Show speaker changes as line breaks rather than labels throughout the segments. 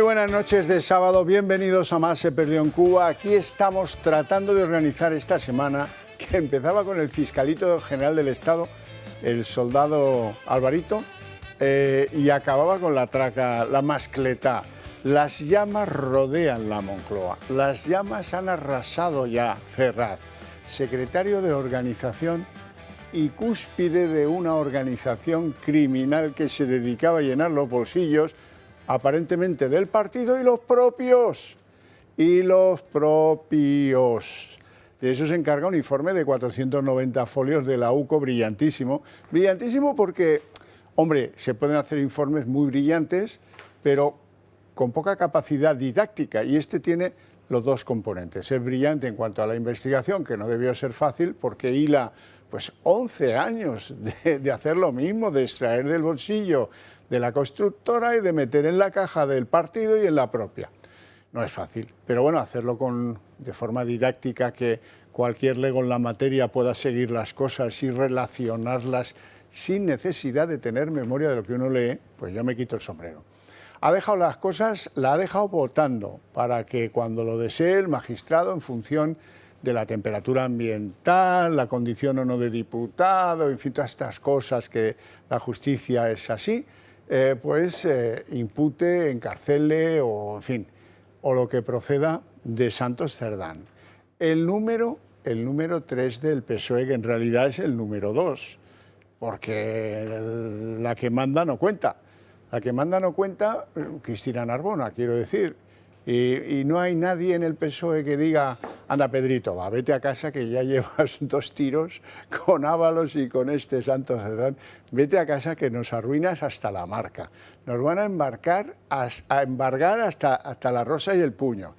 buenas noches de sábado, bienvenidos a Más se perdió en Cuba. Aquí estamos tratando de organizar esta semana que empezaba con el fiscalito general del Estado, el soldado Alvarito, y acababa con la traca, la mascletá. Las llamas rodean la Moncloa, las llamas han arrasado ya Ferraz, secretario de organización y cúspide de una organización criminal que se dedicaba a llenar los bolsillos aparentemente del partido y los propios. De eso se encarga un informe de 490 folios de la UCO, brillantísimo. Brillantísimo porque, hombre, se pueden hacer informes muy brillantes, pero con poca capacidad didáctica, y este tiene los dos componentes. Es brillante en cuanto a la investigación, que no debió ser fácil, porque hila pues 11 años de hacer lo mismo, de extraer del bolsillo de la constructora y de meter en la caja del partido y en la propia. No es fácil, pero bueno, hacerlo de forma didáctica, que cualquier lego en la materia pueda seguir las cosas y relacionarlas sin necesidad de tener memoria de lo que uno lee, pues yo me quito el sombrero. Ha dejado las cosas, la ha dejado votando para que cuando lo desee el magistrado, en función de la temperatura ambiental, la condición o no de diputado, en fin, todas estas cosas que la justicia es así, impute, encarcele o, en fin, o lo que proceda de Santos Cerdán. El número 3 del PSOE, que en realidad es el número 2, porque la que manda no cuenta. La que manda no cuenta, Cristina Narbona, quiero decir. Y no hay nadie en el PSOE que diga, anda Pedrito, va, vete a casa que ya llevas 2 tiros con Ábalos y con este Santos Cerdán, vete a casa que nos arruinas hasta la marca. Nos van a embargar hasta la rosa y el puño.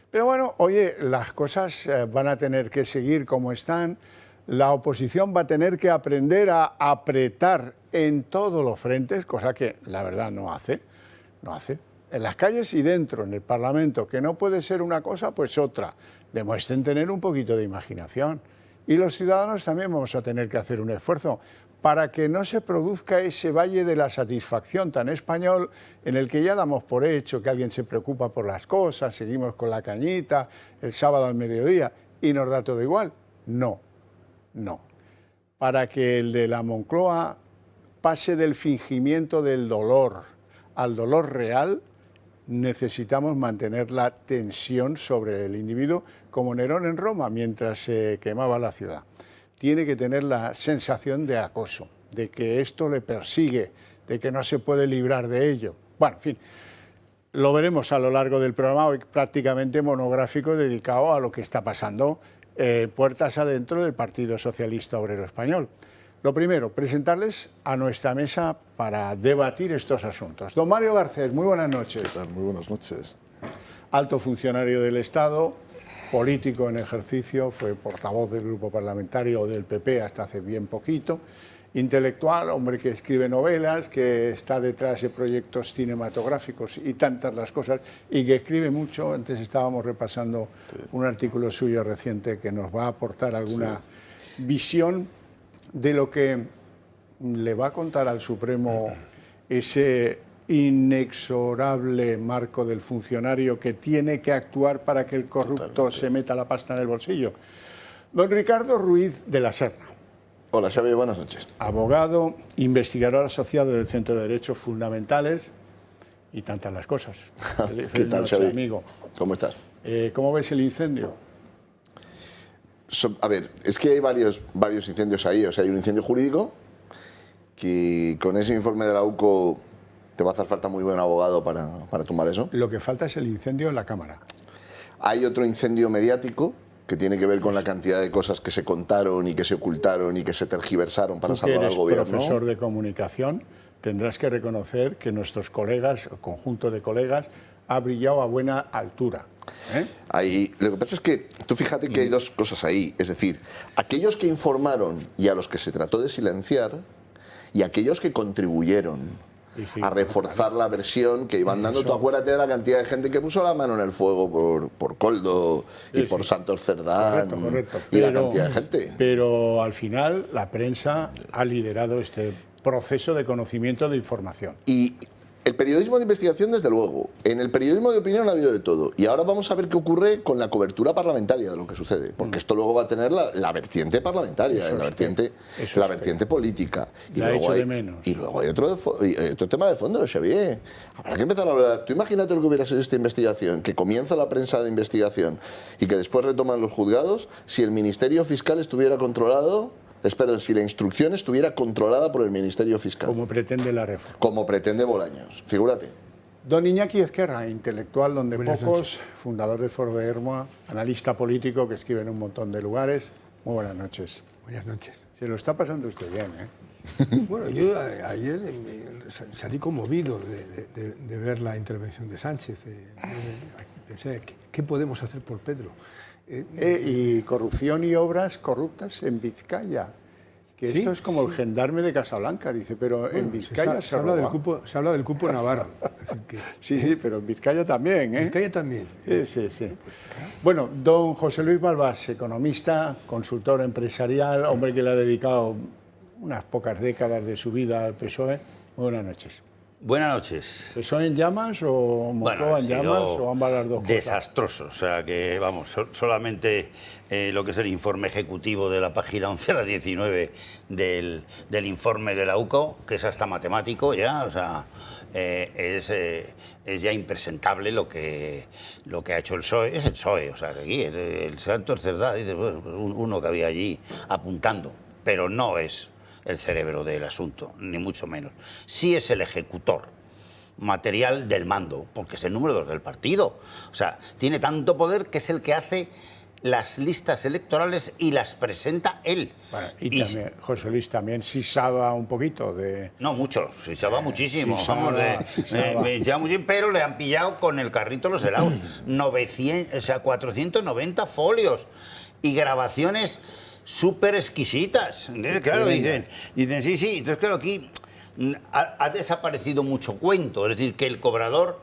Pero bueno, oye, las cosas van a tener que seguir como están. La oposición va a tener que aprender a apretar en todos los frentes, cosa que la verdad no hace. En las calles y dentro, en el Parlamento, que no puede ser una cosa, pues otra. Demuestren tener un poquito de imaginación. Y los ciudadanos también vamos a tener que hacer un esfuerzo para que no se produzca ese valle de la satisfacción tan español en el que ya damos por hecho que alguien se preocupa por las cosas, seguimos con la cañita el sábado al mediodía y nos da todo igual. No. Para que el de la Moncloa pase del fingimiento del dolor al dolor real, necesitamos mantener la tensión sobre el individuo, como Nerón en Roma, mientras se quemaba la ciudad. Tiene que tener la sensación de acoso, de que esto le persigue, de que no se puede librar de ello. Bueno, en fin, lo veremos a lo largo del programa, hoy prácticamente monográfico dedicado a lo que está pasando puertas adentro del Partido Socialista Obrero Español. Lo primero, presentarles a nuestra mesa para debatir estos asuntos. Don Mario Garcés, muy buenas noches.
¿Qué tal? Muy buenas noches.
Alto funcionario del Estado, político en ejercicio, fue portavoz del grupo parlamentario del PP hasta hace bien poquito, intelectual, hombre que escribe novelas, que está detrás de proyectos cinematográficos y tantas las cosas, y que escribe mucho. Antes estábamos repasando un artículo suyo reciente que nos va a aportar alguna visión de lo que le va a contar al Supremo ese inexorable marco del funcionario que tiene que actuar para que el corrupto se meta la pasta en el bolsillo. Don Ricardo Ruiz de la Serna.
Hola Xavi, buenas noches.
Abogado, investigador asociado del Centro de Derechos Fundamentales y tantas las cosas.
¿Qué tal, Xavi?
Amigo.
¿Cómo estás?
¿Cómo ves el incendio?
A ver, es que hay varios incendios ahí. O sea, hay un incendio jurídico que con ese informe de la UCO te va a hacer falta muy buen abogado para tumbar eso.
Lo que falta es el incendio en la Cámara.
Hay otro incendio mediático que tiene que ver con la cantidad de cosas que se contaron y que se ocultaron y que se tergiversaron para salvar al gobierno.
Tú que eres profesor de comunicación, tendrás que reconocer que nuestros colegas, o conjunto de colegas, ha brillado a buena altura.
Ahí, lo que pasa es que tú fíjate que hay dos cosas ahí. Es decir, aquellos que informaron y a los que se trató de silenciar, y aquellos que contribuyeron a reforzar la versión que iban dando. Tú acuérdate de la cantidad de gente que puso la mano en el fuego por Coldo y por Santos Cerdán.
Correcto.
Y la cantidad de gente.
Pero al final la prensa ha liderado este proceso de conocimiento de información.
Y El periodismo de investigación, desde luego. En el periodismo de opinión ha habido de todo. Y ahora vamos a ver qué ocurre con la cobertura parlamentaria de lo que sucede. Porque esto luego va a tener la vertiente parlamentaria, la vertiente política. Y luego hay otro tema de fondo, Xavier. Habrá que empezar a hablar. Tú imagínate lo que hubiera sido esta investigación, que comienza la prensa de investigación y que después retoman los juzgados, si el Ministerio Fiscal estuviera controlado... Perdón, si la instrucción estuviera controlada por el Ministerio Fiscal.
Como pretende la reforma.
Como pretende Bolaños, figúrate.
Don Iñaki Ezquerra, intelectual donde
Buenas
pocos,
noches.
Fundador del Foro de Hermoa, analista político que escribe en un montón de lugares. Muy buenas noches.
Buenas noches.
Se lo está pasando usted bien, ¿eh?
Bueno, yo ayer salí conmovido de ver la intervención de Sánchez. Pensé, ¿qué podemos hacer por Pedro?
Y corrupción y obras corruptas en Vizcaya. Que esto es como el gendarme de Casablanca, dice, pero en Vizcaya se
habla del cupo navarro. Es decir, que,
sí, pero en Vizcaya también, ¿eh?
Vizcaya también.
Sí. Bueno, don José Luis Balbás, economista, consultor empresarial, hombre que le ha dedicado unas pocas décadas de su vida al PSOE. Muy buenas noches.
Buenas noches.
¿PSOE en llamas o Moncloa en llamas o ambas las dos cosas?
Desastroso, o sea que vamos, solamente lo que es el informe ejecutivo de la página 11 a la 19 del informe de la UCO, que es hasta matemático ya, o sea, es ya impresentable lo que ha hecho el PSOE. Es el PSOE, o sea que aquí el Santos Cerdá, dice, bueno, uno que había allí apuntando, pero no es el cerebro del asunto, ni mucho menos. Sí es el ejecutor material del mando, porque es el número 2 del partido. O sea, tiene tanto poder que es el que hace las listas electorales y las presenta él.
Bueno, y también, José Luis, también sisaba un poquito de...
No, mucho, sisaba muchísimo.
Sisaba.
Pero le han pillado con el carrito los helados. 490 folios y grabaciones súper exquisitas. Claro, dicen, sí. Entonces, claro, aquí ha desaparecido mucho cuento. Es decir, que el cobrador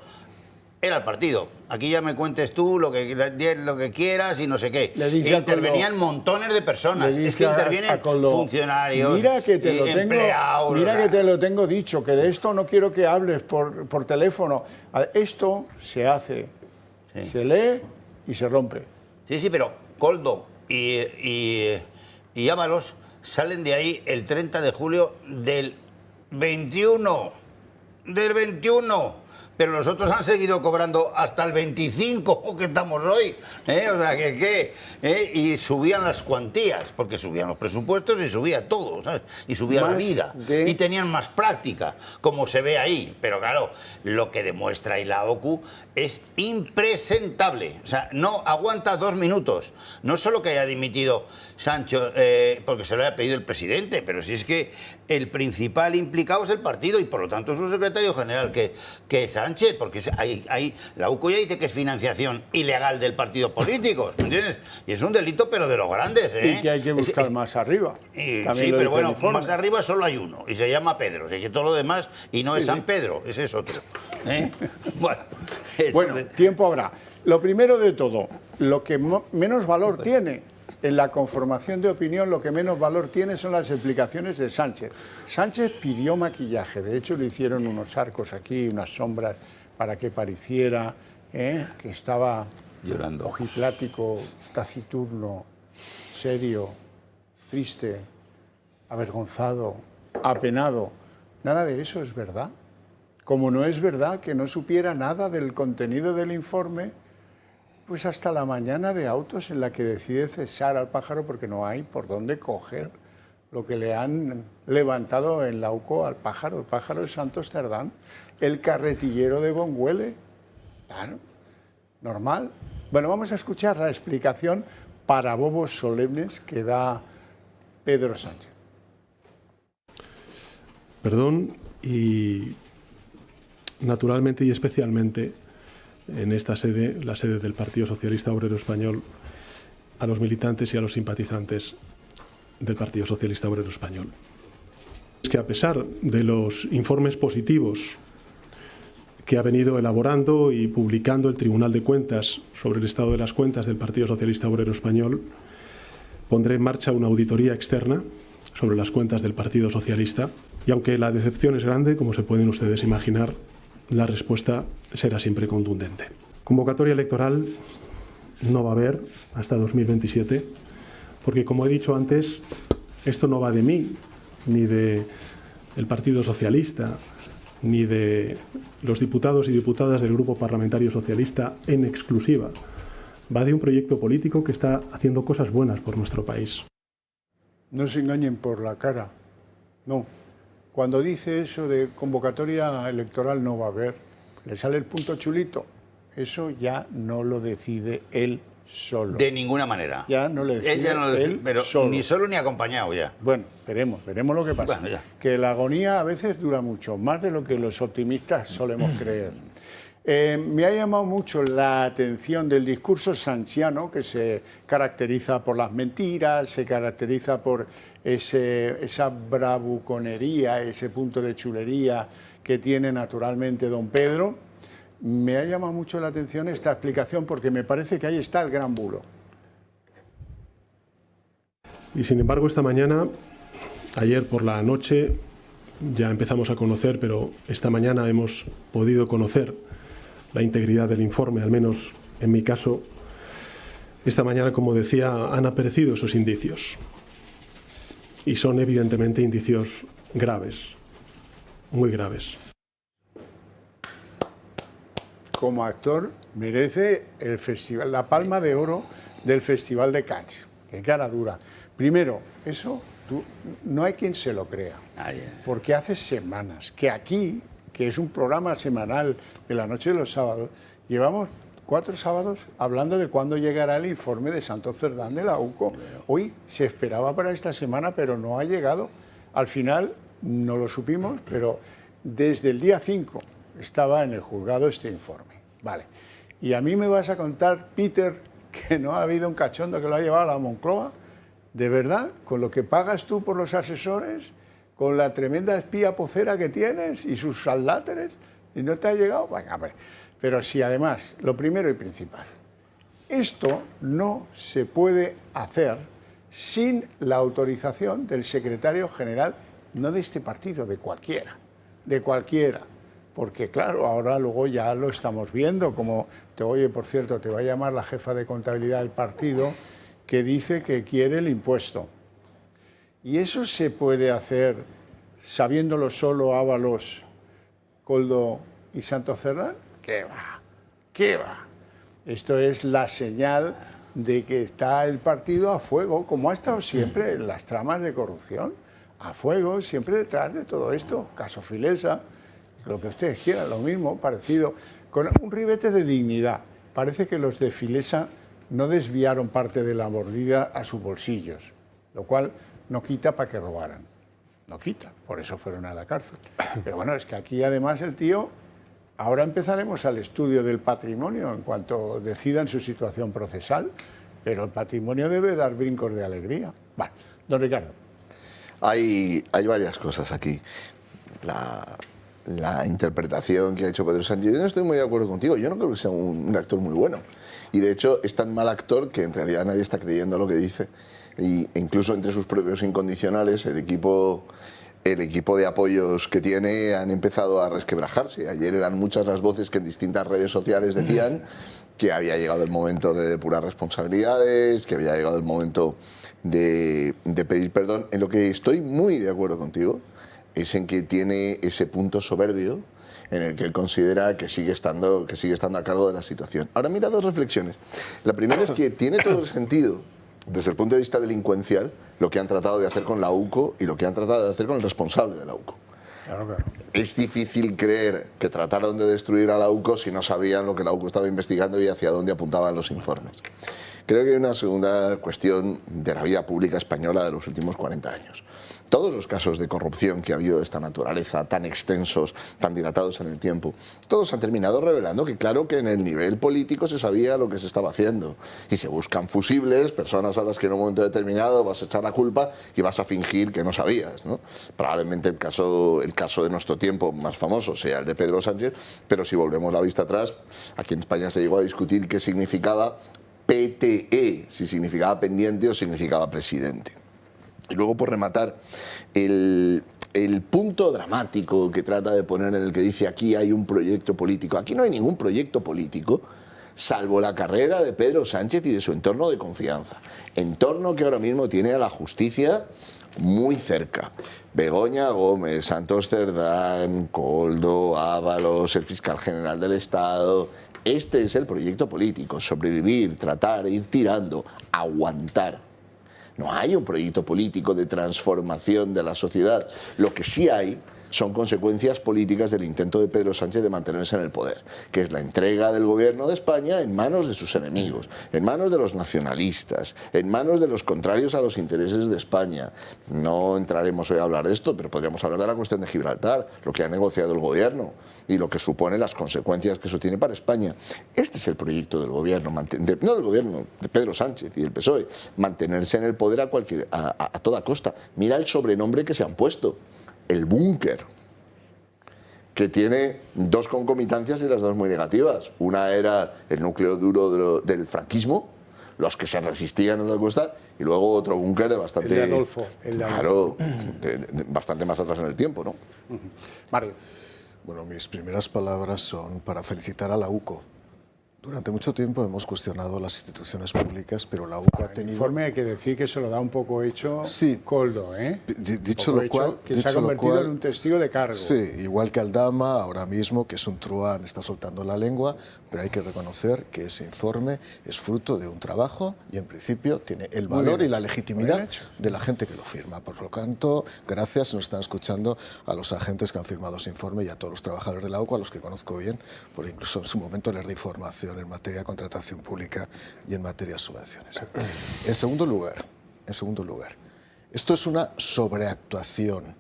era el partido. Aquí ya me cuentes tú lo que quieras y no sé qué. Intervenían montones de personas. Es que intervienen funcionarios,
mira que te lo
empleados.
Mira que te lo tengo dicho, que de esto no quiero que hables por teléfono. Esto se hace, se lee y se rompe.
Sí, pero Koldo y Ábalos salen de ahí el 30 de julio del 21. Del 21. Pero los otros han seguido cobrando hasta el 25, que estamos hoy. O sea, y subían las cuantías, porque subían los presupuestos y subía todo, ¿sabes? Y subía la vida. Y tenían más práctica, como se ve ahí. Pero claro, lo que demuestra ahí la OCU es impresentable. O sea, no aguanta 2 minutos. No solo que haya dimitido Sancho, porque se lo haya pedido el presidente, pero si es que el principal implicado es el partido y por lo tanto es su secretario general, que es Sánchez, porque ahí la UCO ya dice que es financiación ilegal del partido político, ¿me entiendes? Y es un delito, pero de los grandes, ¿eh?
Y que hay que buscar más arriba.
Sí, pero bueno, más arriba solo hay uno, y se llama Pedro, o sea, que todo lo demás, y no es San Pedro, ese es otro.
Bueno, tiempo habrá. Lo primero de todo, lo que menos valor tiene en la conformación de opinión, lo que menos valor tiene son las explicaciones de Sánchez. Sánchez pidió maquillaje, de hecho le hicieron unos arcos aquí, unas sombras, para que pareciera que estaba
llorando,
ojiplático, taciturno, serio, triste, avergonzado, apenado. Nada de eso es verdad. Como no es verdad que no supiera nada del contenido del informe, pues hasta la mañana de autos en la que decide cesar al pájaro porque no hay por dónde coger lo que le han levantado en la UCO al pájaro. El pájaro es Santos Cerdán, el carretillero de Bonguele. Claro, normal. Bueno, vamos a escuchar la explicación para bobos solemnes que da Pedro Sánchez.
Perdón y naturalmente y especialmente en esta sede, la sede del Partido Socialista Obrero Español, a los militantes y a los simpatizantes del Partido Socialista Obrero Español. Es que a pesar de los informes positivos que ha venido elaborando y publicando el Tribunal de Cuentas sobre el estado de las cuentas del Partido Socialista Obrero Español, pondré en marcha una auditoría externa sobre las cuentas del Partido Socialista y aunque la decepción es grande, como se pueden ustedes imaginar, la respuesta será siempre contundente. Convocatoria electoral no va a haber hasta 2027, porque como he dicho antes, esto no va de mí, ni del Partido Socialista, ni de los diputados y diputadas del Grupo Parlamentario Socialista en exclusiva. Va de un proyecto político que está haciendo cosas buenas por nuestro país.
No se engañen por la cara. No. Cuando dice eso de convocatoria electoral no va a haber, le sale el punto chulito. Eso ya no lo decide él solo.
De ninguna manera.
Ya no le decide
Ella no lo decide,
él
pero
solo.
ni solo ni acompañado ya.
Bueno, veremos lo que pasa.
Bueno, ya.
Que la agonía a veces dura mucho, más de lo que los optimistas solemos creer. Me ha llamado mucho la atención del discurso sanchiano, que se caracteriza por las mentiras, se caracteriza por esa bravuconería, ese punto de chulería que tiene naturalmente don Pedro. Me ha llamado mucho la atención esta explicación porque me parece que ahí está el gran bulo.
Y sin embargo, esta mañana, ayer por la noche, ya empezamos a conocer, pero esta mañana hemos podido conocer la integridad del informe, al menos en mi caso. Esta mañana, como decía, han aparecido esos indicios. Y son evidentemente indicios graves, muy graves.
Como actor merece el festival, la palma de oro del Festival de Cannes. Qué cara dura. Primero, eso no hay quien se lo crea, porque hace semanas que aquí, que es un programa semanal de la noche de los sábados, llevamos 4 sábados hablando de cuándo llegará el informe de Santos Cerdán de la UCO. Hoy se esperaba para esta semana, pero no ha llegado. Al final no lo supimos, pero desde el día 5 estaba en el juzgado este informe. Vale. Y a mí me vas a contar, Peter, que no ha habido un cachondo que lo ha llevado a la Moncloa. ¿De verdad? ¿Con lo que pagas tú por los asesores? ¿Con la tremenda espía pocera que tienes y sus salláteres? ¿Y no te ha llegado? Venga, pero sí, además, lo primero y principal, esto no se puede hacer sin la autorización del secretario general, no de este partido, de cualquiera, porque claro, ahora luego ya lo estamos viendo, como por cierto, te va a llamar la jefa de contabilidad del partido, que dice que quiere el impuesto. ¿Y eso se puede hacer sabiéndolo solo Ábalos, Koldo y Santos Cerdán? ¿Qué va? ¿Qué va? Esto es la señal de que está el partido a fuego, como ha estado siempre en las tramas de corrupción, a fuego, siempre detrás de todo esto. Caso Filesa, lo que ustedes quieran, lo mismo, parecido, con un ribete de dignidad. Parece que los de Filesa no desviaron parte de la mordida a sus bolsillos, lo cual no quita para que robaran. No quita, por eso fueron a la cárcel. Pero bueno, es que aquí además el tío... Ahora empezaremos al estudio del patrimonio en cuanto decidan su situación procesal, pero el patrimonio debe dar brincos de alegría. Bueno, don Ricardo.
Hay varias cosas aquí. La interpretación que ha hecho Pedro Sánchez, yo no estoy muy de acuerdo contigo, yo no creo que sea un actor muy bueno. Y de hecho es tan mal actor que en realidad nadie está creyendo lo que dice. E incluso entre sus propios incondicionales, el equipo de apoyos que tiene han empezado a resquebrajarse. Ayer eran muchas las voces que en distintas redes sociales decían que había llegado el momento de depurar responsabilidades, que había llegado el momento de pedir perdón. En lo que estoy muy de acuerdo contigo es en que tiene ese punto soberbio en el que él considera que sigue estando a cargo de la situación. Ahora mira, 2 reflexiones. La primera es que tiene todo el sentido, desde el punto de vista delincuencial, lo que han tratado de hacer con la UCO y lo que han tratado de hacer con el responsable de la UCO.
Claro.
Es difícil creer que trataron de destruir a la UCO si no sabían lo que la UCO estaba investigando y hacia dónde apuntaban los informes. Creo que hay una segunda cuestión de la vida pública española de los últimos 40 años. Todos los casos de corrupción que ha habido de esta naturaleza, tan extensos, tan dilatados en el tiempo, todos han terminado revelando que claro que en el nivel político se sabía lo que se estaba haciendo. Y se buscan fusibles, personas a las que en un momento determinado vas a echar la culpa y vas a fingir que no sabías, ¿no? Probablemente el caso de nuestro tiempo más famoso sea el de Pedro Sánchez, pero si volvemos la vista atrás, aquí en España se llegó a discutir qué significaba PTE, si significaba pendiente o significaba presidente. Y luego, por rematar, el el punto dramático que trata de poner en el que dice aquí hay un proyecto político. Aquí no hay ningún proyecto político, salvo la carrera de Pedro Sánchez y de su entorno de confianza. Entorno que ahora mismo tiene a la justicia muy cerca. Begoña Gómez, Santos Cerdán, Koldo, Ábalos, el fiscal general del Estado. Este es el proyecto político, sobrevivir, tratar, ir tirando, aguantar. No hay un proyecto político de transformación de la sociedad. Lo que sí hay son consecuencias políticas del intento de Pedro Sánchez de mantenerse en el poder, que es la entrega del gobierno de España en manos de sus enemigos, en manos de los nacionalistas, en manos de los contrarios a los intereses de España. No entraremos hoy a hablar de esto, pero podríamos hablar de la cuestión de Gibraltar, lo que ha negociado el gobierno y lo que supone las consecuencias que eso tiene para España. Este es el proyecto del gobierno, no del gobierno, de Pedro Sánchez y del PSOE, mantenerse en el poder a toda costa. Mira el sobrenombre que se han puesto. El búnker, que tiene dos concomitancias y las dos muy negativas. Una era el núcleo duro del franquismo, los que se resistían a toda costa, y luego otro búnker de bastante...
El de Adolfo.
Claro, bastante más atrás en el tiempo, ¿no?
Mario.
Bueno, mis primeras palabras son para felicitar a la UCO. Durante mucho tiempo hemos cuestionado las instituciones públicas, pero la UCO ha tenido...
El informe hay que decir que se lo da un poco hecho
sí.
Koldo, ¿eh?
Dicho lo cual...
Que se ha convertido en un testigo de cargo.
Sí, igual que Aldama, ahora mismo, que es un truán, está soltando la lengua, pero hay que reconocer que ese informe es fruto de un trabajo y, en principio, tiene el valor y la legitimidad de la gente que lo firma. Por lo tanto, gracias, nos están escuchando a los agentes que han firmado ese informe y a todos los trabajadores de la UCO, a los que conozco bien, porque incluso en su momento les di información en materia de contratación pública y en materia de subvenciones. En segundo lugar, esto es una sobreactuación.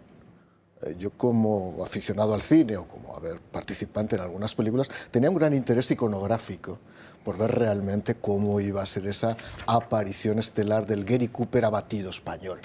Yo, como aficionado al cine o como participante en algunas películas, tenía un gran interés iconográfico por ver realmente cómo iba a ser esa aparición estelar del Gary Cooper abatido español.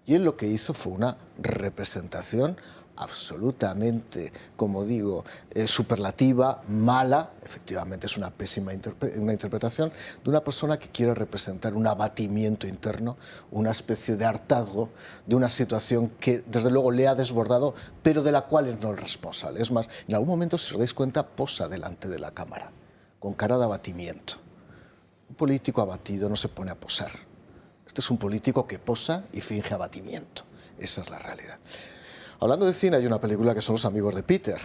Y él lo que hizo fue una representación absolutamente, como digo, superlativa, mala, efectivamente es una pésima interpretación, de una persona que quiere representar un abatimiento interno, una especie de hartazgo de una situación que desde luego le ha desbordado, pero de la cual es no el responsable. Es más, en algún momento, si os dais cuenta, posa delante de la cámara, con cara de abatimiento. Un político abatido no se pone a posar. Este es un político que posa y finge abatimiento. Esa es la realidad. Hablando de cine, hay una película que son Los amigos de Peter.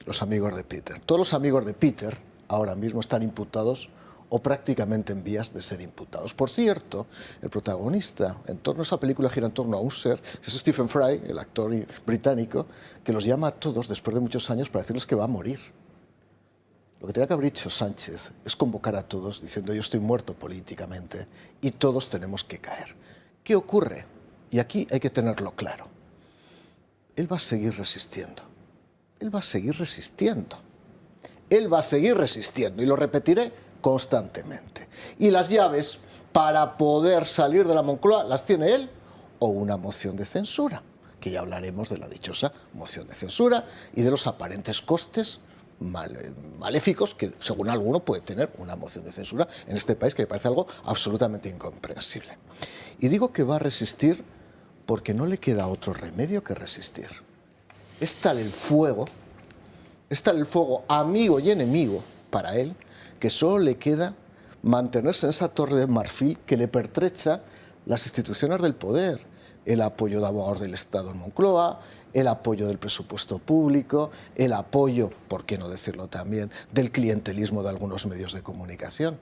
Los amigos de Peter. Todos los amigos de Peter ahora mismo están imputados o prácticamente en vías de ser imputados. Por cierto, el protagonista en torno a esa película gira en torno a un ser, es Stephen Fry, el actor británico, que los llama a todos después de muchos años para decirles que va a morir. Lo que tenía que haber dicho Sánchez es convocar a todos diciendo yo estoy muerto políticamente y todos tenemos que caer. ¿Qué ocurre? Y aquí hay que tenerlo claro. Él va a seguir resistiendo. Él va a seguir resistiendo. Él va a seguir resistiendo y lo repetiré constantemente. Y las llaves para poder salir de la Moncloa las tiene él o una moción de censura, que ya hablaremos de la dichosa moción de censura y de los aparentes costes maléficos que, según alguno, puede tener una moción de censura en este país, que me parece algo absolutamente incomprensible. Y digo que va a resistir porque no le queda otro remedio que resistir. Es tal el fuego amigo y enemigo para él, que solo le queda mantenerse en esa torre de marfil que le pertrecha las instituciones del poder, el apoyo de abogados del Estado en Moncloa, el apoyo del presupuesto público, el apoyo, por qué no decirlo también, del clientelismo de algunos medios de comunicación.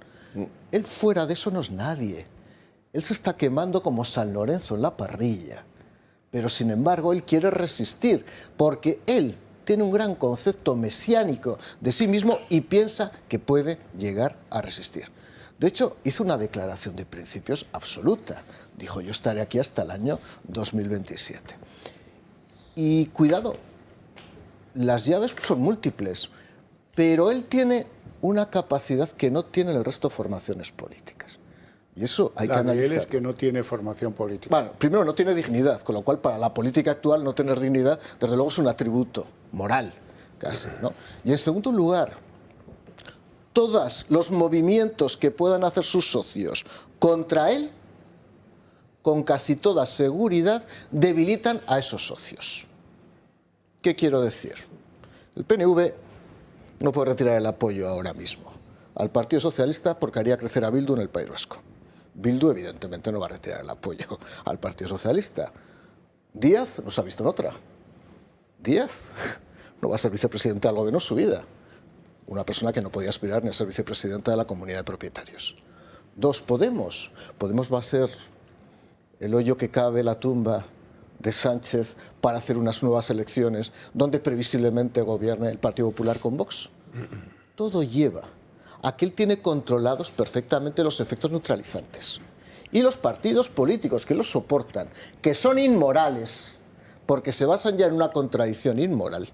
Él fuera de eso no es nadie. Él se está quemando como San Lorenzo en la parrilla. Pero, sin embargo, él quiere resistir, porque él tiene un gran concepto mesiánico de sí mismo y piensa que puede llegar a resistir. De hecho, hizo una declaración de principios absoluta. Dijo, yo estaré aquí hasta el año 2027. Y cuidado, las llaves son múltiples, pero él tiene una capacidad que no tienen el resto de formaciones políticas. Y eso hay que analizar.
Él es que no tiene formación política.
Bueno, primero, no tiene dignidad, con lo cual para la política actual no tener dignidad, desde luego, es un atributo moral, casi, ¿no? Y en segundo lugar, todos los movimientos que puedan hacer sus socios contra él con casi toda seguridad, debilitan a esos socios. ¿Qué quiero decir? El PNV no puede retirar el apoyo ahora mismo al Partido Socialista porque haría crecer a Bildu en el País Vasco. Bildu, evidentemente, no va a retirar el apoyo al Partido Socialista. Díaz no se ha visto en otra. Díaz no va a ser vicepresidente del gobierno en su vida. Una persona que no podía aspirar ni a ser vicepresidenta de la comunidad de propietarios. Dos, Podemos. Podemos va a ser el hoyo que cabe la tumba de Sánchez para hacer unas nuevas elecciones donde previsiblemente gobierne el Partido Popular con Vox. Todo lleva a que él tiene controlados perfectamente los efectos neutralizantes. Y los partidos políticos que los soportan, que son inmorales, porque se basan ya en una contradicción inmoral,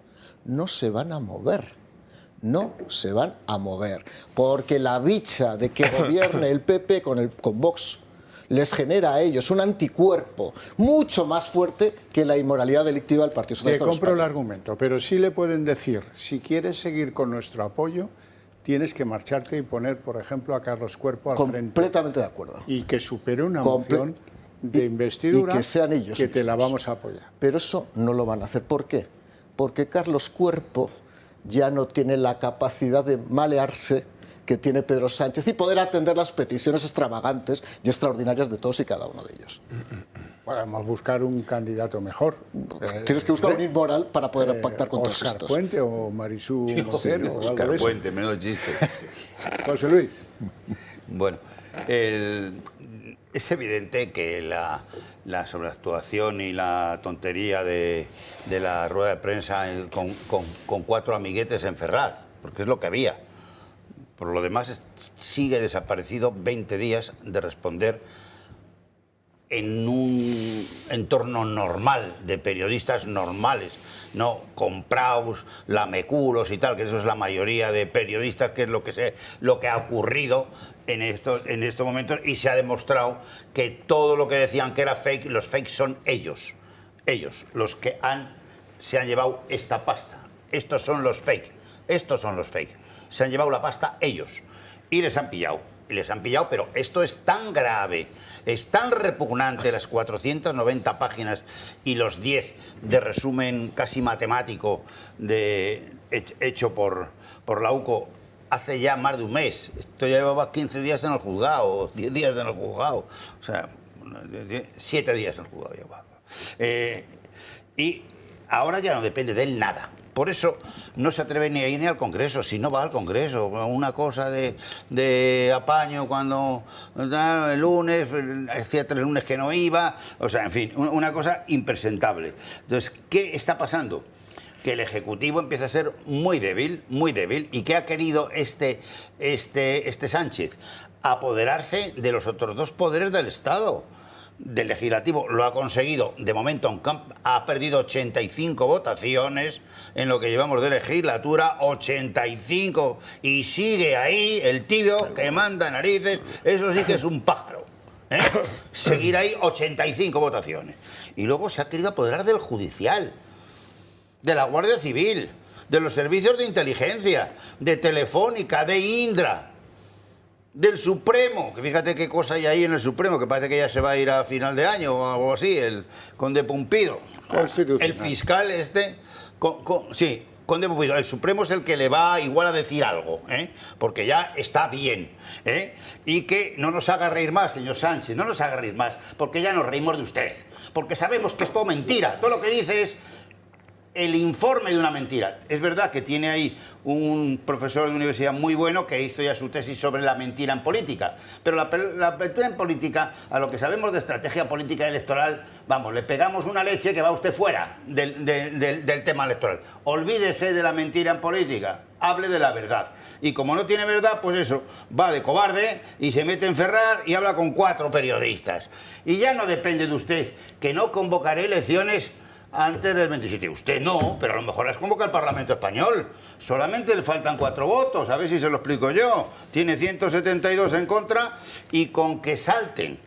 no se van a mover. No se van a mover, porque la bicha de que gobierne el PP con Vox les genera a ellos un anticuerpo mucho más fuerte que la inmoralidad delictiva del Partido Socialista.
Te compro el argumento, pero sí le pueden decir, si quieres seguir con nuestro apoyo, tienes que marcharte y poner, por ejemplo, a Carlos Cuerpo al frente.
Completamente de acuerdo.
Y que supere una moción de investidura
y que sean ellos
que te la
mismos.
vamos a apoyar.
Pero eso no lo van a hacer. ¿Por qué? Porque Carlos Cuerpo ya no tiene la capacidad de malearse que tiene Pedro Sánchez y poder atender las peticiones extravagantes y extraordinarias de todos y cada uno de ellos.
Podemos buscar un candidato mejor.
Tienes que buscar un inmoral para poder pactar con todos
Oscar
estos.
Puente o Marisú Montero o algo
Oscar
de eso.
Puente, menos chiste.
José Luis.
Bueno, es evidente que la sobreactuación y la tontería de la rueda de prensa con cuatro amiguetes en Ferraz, porque es lo que había. Por lo demás, sigue desaparecido 20 días de responder en un entorno normal, de periodistas normales, no compraos, lameculos y tal, que eso es la mayoría de periodistas, que es lo que ha ocurrido en estos momentos, y se ha demostrado que todo lo que decían que era fake, los fakes son ellos los que se han llevado esta pasta. Estos son los fake, se han llevado la pasta ellos y les han pillado, pero esto es tan grave, es tan repugnante, las 490 páginas y los 10 de resumen casi matemático hecho por la UCO hace ya más de un mes. Esto ya llevaba 15 días en el juzgado, 10 días en el juzgado, o sea, 7 días en el juzgado llevaba. Y ahora ya no depende de él nada. Por eso no se atreve ni a ir ni al Congreso, si no va al Congreso. Una cosa de apaño cuando el lunes, hacía 3 lunes que no iba, o sea, en fin, una cosa impresentable. Entonces, ¿qué está pasando? Que el Ejecutivo empieza a ser muy débil, y ¿qué ha querido este Sánchez? Apoderarse de los otros dos poderes del Estado. Del Legislativo lo ha conseguido, de momento ha perdido 85 votaciones en lo que llevamos de legislatura, 85, y sigue ahí el tibio que manda narices, eso sí que es un pájaro, ¿eh? Seguir ahí 85 votaciones. Y luego se ha querido apoderar del Judicial, de la Guardia Civil, de los servicios de inteligencia, de Telefónica, de Indra, del Supremo, que fíjate qué cosa hay ahí en el Supremo, que parece que ya se va a ir a final de año o algo así, el Conde Pumpido. El fiscal sí, Conde Pumpido. El Supremo es el que le va igual a decir algo, porque ya está bien. Y que no nos haga reír más, señor Sánchez, no nos haga reír más, porque ya nos reímos de usted. Porque sabemos que es todo mentira. Todo lo que dice es el informe de una mentira. Es verdad que tiene ahí un profesor de universidad muy bueno que hizo ya su tesis sobre la mentira en política, pero la mentira en política, a lo que sabemos de estrategia política electoral, vamos, le pegamos una leche que va usted fuera del tema electoral. Olvídese de la mentira en política, hable de la verdad. Y como no tiene verdad, pues eso, va de cobarde y se mete en Ferraz y habla con 4 periodistas. Y ya no depende de usted, que no convocaré elecciones antes del 27. Usted no, pero a lo mejor las convoca el Parlamento Español. Solamente le faltan 4 votos, a ver si se lo explico yo. Tiene 172 en contra, y con que salten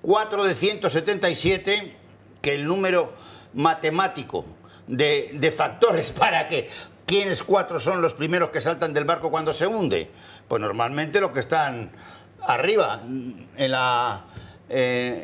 4 de 177, que el número matemático de factores para que quiénes 4 son los primeros que saltan del barco cuando se hunde, pues normalmente los que están arriba en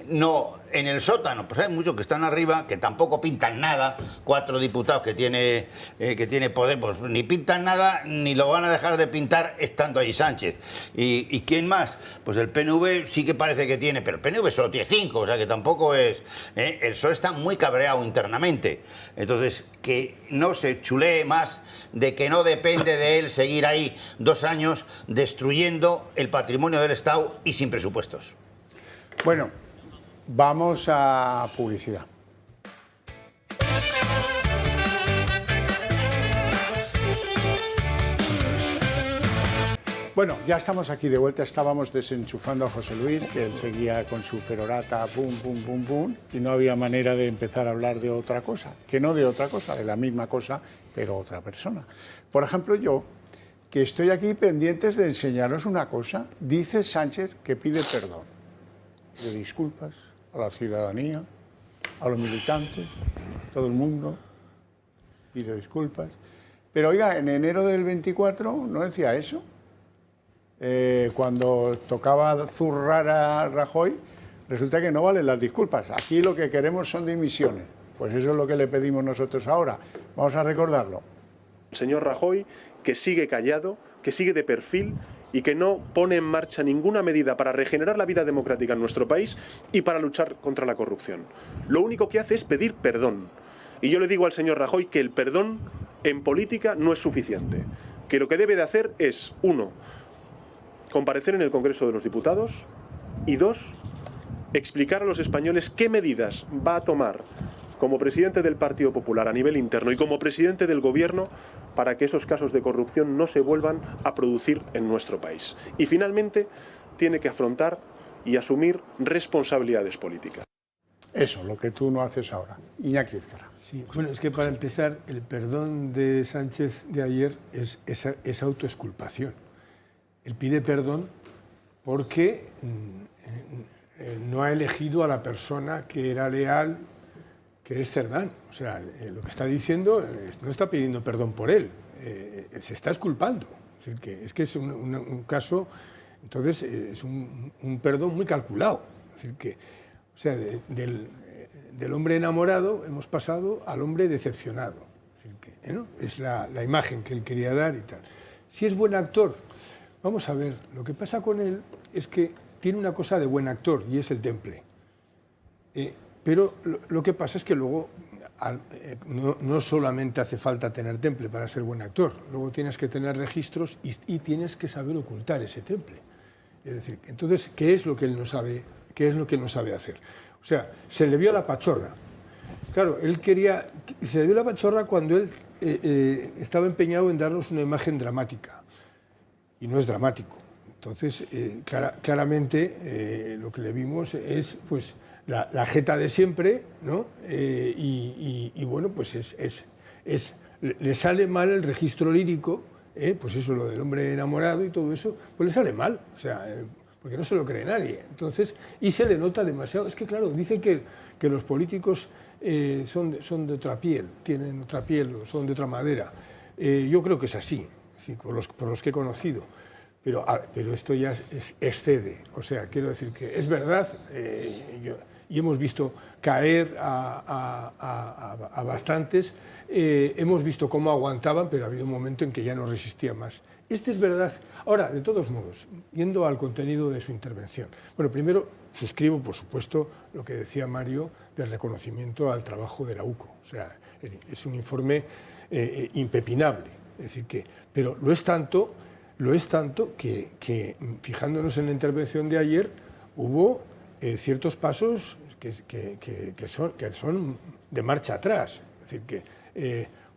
no en el sótano. Pues hay muchos que están arriba, que tampoco pintan nada. 4 diputados que tiene Podemos ni pintan nada, ni lo van a dejar de pintar estando ahí Sánchez. ¿Y quién más? Pues el PNV sí que parece que tiene, pero el PNV solo tiene 5, o sea que tampoco es... El PSOE está muy cabreado internamente. Entonces, que no se chulee más de que no depende de él seguir ahí 2 años destruyendo el patrimonio del Estado y sin presupuestos.
Bueno, vamos a publicidad. Bueno, ya estamos aquí de vuelta, estábamos desenchufando a José Luis, que él seguía con su perorata, pum, pum, pum, pum, y no había manera de empezar a hablar de otra cosa, que no de otra cosa, de la misma cosa, pero otra persona. Por ejemplo, yo, que estoy aquí pendientes de enseñaros una cosa, dice Sánchez que pide perdón, pide disculpas a la ciudadanía, a los militantes, todo el mundo, pide disculpas. Pero oiga, en enero del 24 no decía eso. Cuando tocaba zurrar a Rajoy, resulta que no valen las disculpas. Aquí lo que queremos son dimisiones. Pues eso es lo que le pedimos nosotros ahora. Vamos a recordarlo.
El señor Rajoy, que sigue callado, que sigue de perfil y que no pone en marcha ninguna medida para regenerar la vida democrática en nuestro país y para luchar contra la corrupción. Lo único que hace es pedir perdón. Y yo le digo al señor Rajoy que el perdón en política no es suficiente. Que lo que debe de hacer es, 1, comparecer en el Congreso de los Diputados y 2, explicar a los españoles qué medidas va a tomar como presidente del Partido Popular a nivel interno y como presidente del Gobierno para que esos casos de corrupción no se vuelvan a producir en nuestro país. Y finalmente tiene que afrontar y asumir responsabilidades políticas.
Eso, lo que tú no haces ahora. Iñaki Ezquerra.
Sí, bueno, es que para empezar, el perdón de Sánchez de ayer es autoexculpación. Él pide perdón porque no ha elegido a la persona que era leal, que es Cerdán. O sea, lo que está diciendo no está pidiendo perdón por él, se está exculpando. Es que es un caso, entonces es un perdón muy calculado. Es decir, que, o sea, del hombre enamorado hemos pasado al hombre decepcionado. Es decir, que, ¿no? Es la imagen que él quería dar y tal. Si es buen actor, vamos a ver, lo que pasa con él es que tiene una cosa de buen actor y es el temple. Pero lo que pasa es que luego no solamente hace falta tener temple para ser buen actor, luego tienes que tener registros y tienes que saber ocultar ese temple. Es decir, entonces, ¿qué es lo que él no sabe, hacer? O sea, se le vio la pachorra. Claro, se le vio la pachorra cuando él estaba empeñado en darnos una imagen dramática. Y no es dramático. Entonces, claramente lo que le vimos es pues la jeta de siempre, ¿no? Y bueno, pues le sale mal el registro lírico, pues eso, lo del hombre enamorado y todo eso, pues le sale mal, o sea, porque no se lo cree nadie. Entonces, y se le nota demasiado. Es que, claro, dicen que los políticos son de otra piel, tienen otra piel, o son de otra madera. Yo creo que es así. Sí, por los que he conocido, pero esto ya excede. O sea, quiero decir que es verdad, y hemos visto caer a bastantes, hemos visto cómo aguantaban, pero ha habido un momento en que ya no resistía más. Este es verdad. Ahora, de todos modos, yendo al contenido de su intervención. Bueno, primero suscribo, por supuesto, lo que decía Mario del reconocimiento al trabajo de la UCO. O sea, es un informe impepinable. Es decir, pero lo es tanto que, fijándonos en la intervención de ayer, hubo ciertos pasos que son de marcha atrás. Es decir, que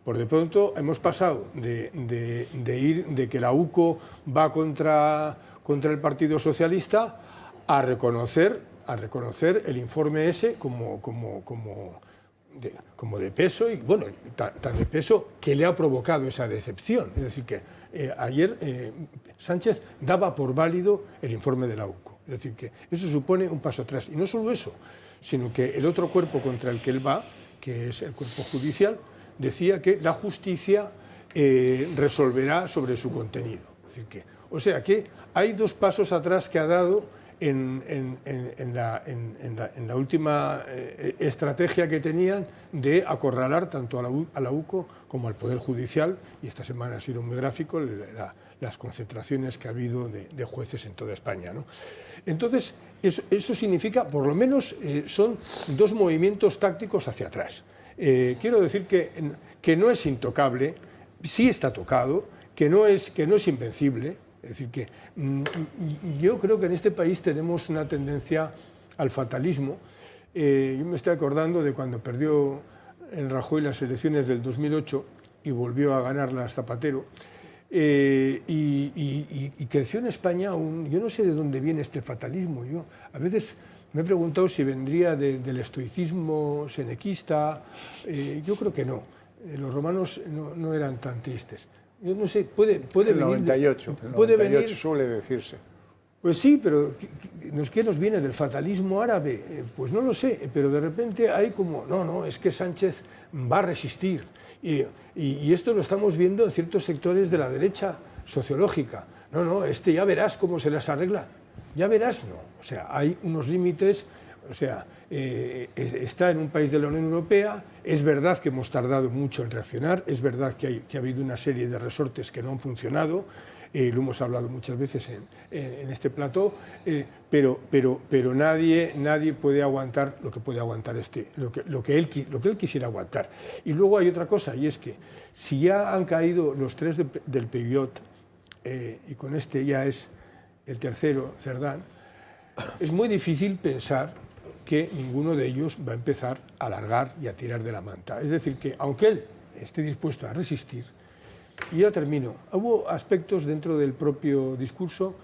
por de pronto hemos pasado de que la UCO va contra el Partido Socialista a reconocer el informe ese como de peso, y bueno, tan de peso que le ha provocado esa decepción. Es decir, que ayer Sánchez daba por válido el informe de la UCO. Es decir, que eso supone un paso atrás. Y no solo eso, sino que el otro cuerpo contra el que él va, que es el cuerpo judicial, decía que la justicia resolverá sobre su contenido. Es decir, o sea que hay 2 pasos atrás que ha dado en la última estrategia que tenían de acorralar tanto a la UCO como al Poder Judicial, y esta semana ha sido muy gráfico las concentraciones que ha habido de jueces en toda España, ¿no? Entonces, eso significa, por lo menos, son dos movimientos tácticos hacia atrás. Quiero decir que no es intocable, sí está tocado, que no es invencible. Es decir, que yo creo que en este país tenemos una tendencia al fatalismo. Yo me estoy acordando de cuando perdió el Rajoy las elecciones del 2008 y volvió a ganarlas Zapatero. Y creció en España yo no sé de dónde viene este fatalismo. Yo a veces me he preguntado si vendría del estoicismo senequista. Yo creo que no. Los romanos no eran tan tristes. Yo no sé, puede
el
venir...
98, el 98 suele decirse.
Pues sí, pero ¿qué nos viene del fatalismo árabe? Pues no lo sé, pero de repente hay como, no, es que Sánchez va a resistir. Y esto lo estamos viendo en ciertos sectores de la derecha sociológica. No, ya verás cómo se las arregla. Ya verás, no. O sea, hay unos límites, o sea, está en un país de la Unión Europea, es verdad que hemos tardado mucho en reaccionar, es verdad que ha habido una serie de resortes que no han funcionado, lo hemos hablado muchas veces en este plató, pero nadie puede aguantar lo que puede aguantar lo que él quisiera aguantar. Y luego hay otra cosa, y es que si ya han caído los tres del Peugeot, y con este ya es el tercero, Cerdán, es muy difícil pensar que ninguno de ellos va a empezar a alargar y a tirar de la manta. Es decir, que aunque él esté dispuesto a resistir, y ya termino, hubo aspectos dentro del propio discurso,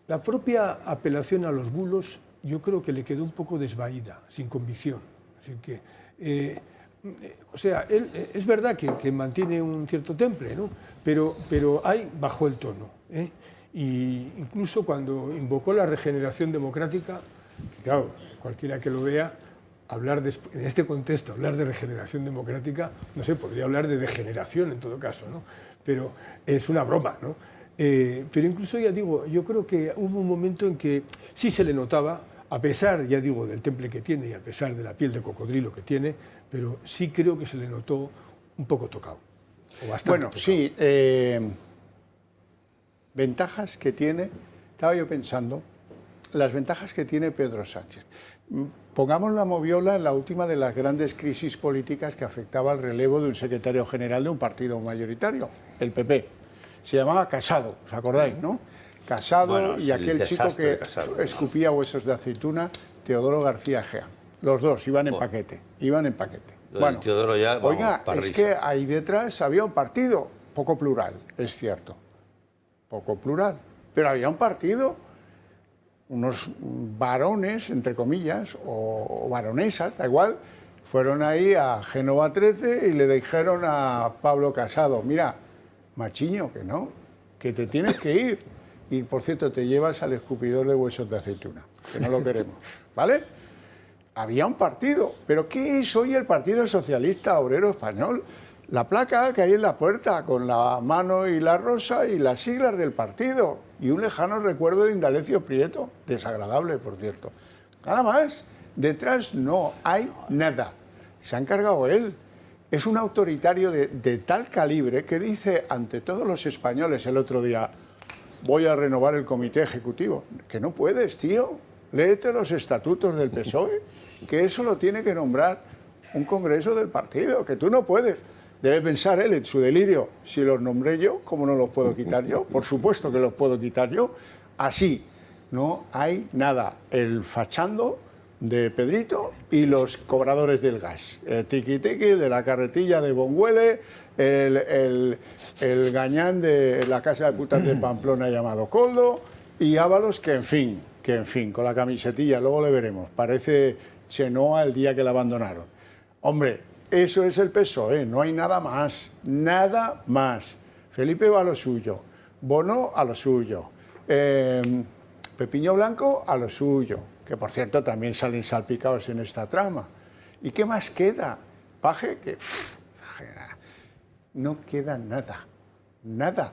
la propia apelación a los bulos yo creo que le quedó un poco desvaída, sin convicción. Es decir, que, o sea, él es verdad que mantiene un cierto temple, ¿no? pero ahí bajó el tono, ¿eh? Y incluso cuando invocó la regeneración democrática, claro, cualquiera que lo vea, en este contexto, hablar de regeneración democrática, no sé, podría hablar de degeneración en todo caso, ¿no? Pero es una broma, ¿no? Pero incluso, ya digo, yo creo que hubo un momento en que sí se le notaba, a pesar, ya digo, del temple que tiene y a pesar de la piel de cocodrilo que tiene, pero sí creo que se le notó un poco tocado, o bastante
bueno,
tocado.
Sí, ventajas que tiene, estaba yo pensando, las ventajas que tiene Pedro Sánchez. Pongamos la moviola en la última de las grandes crisis políticas que afectaba al relevo de un secretario general de un partido mayoritario, el PP. Se llamaba Casado, ¿os acordáis, no? Casado, bueno, y aquel chico que escupía huesos de aceituna, Teodoro García Egea. Los dos iban en paquete, Bueno,
Teodoro ya, vamos,
oiga, es que ahí detrás había un partido, poco plural, es cierto, poco plural, pero había un partido, unos varones, entre comillas, o varonesas, da igual, fueron ahí a Génova 13 y le dijeron a Pablo Casado, mira, machiño, que no, que te tienes que ir. Y, por cierto, te llevas al escupidor de huesos de aceituna, que no lo queremos, ¿vale? Había un partido, pero ¿qué es hoy el Partido Socialista Obrero Español? La placa que hay en la puerta, con la mano y la rosa y las siglas del partido, y un lejano recuerdo de Indalecio Prieto, desagradable, por cierto. Nada más, detrás no hay nada. Se ha encargado él. Es un autoritario de tal calibre que dice ante todos los españoles el otro día, voy a renovar el comité ejecutivo. Que no puedes, tío. Léete los estatutos del PSOE, que eso lo tiene que nombrar un congreso del partido, que tú no puedes. Debe pensar él en su delirio, si los nombré yo, ¿cómo no los puedo quitar yo? Por supuesto que los puedo quitar yo. Así, no hay nada. El fachando de Pedrito y los cobradores del gas. El tiqui-tiqui de la carretilla de Bonguele, el gañán de la casa de putas de Pamplona llamado Coldo, y Ábalos, que en fin, con la camisetilla, luego le veremos. Parece Chenoa el día que la abandonaron. Hombre, eso es el PSOE, no hay nada más, nada más. Felipe va a lo suyo, Bono a lo suyo, Pepiño Blanco a lo suyo, que por cierto también salen salpicados en esta trama. ¿Y qué más queda? Paje, que no queda nada, nada.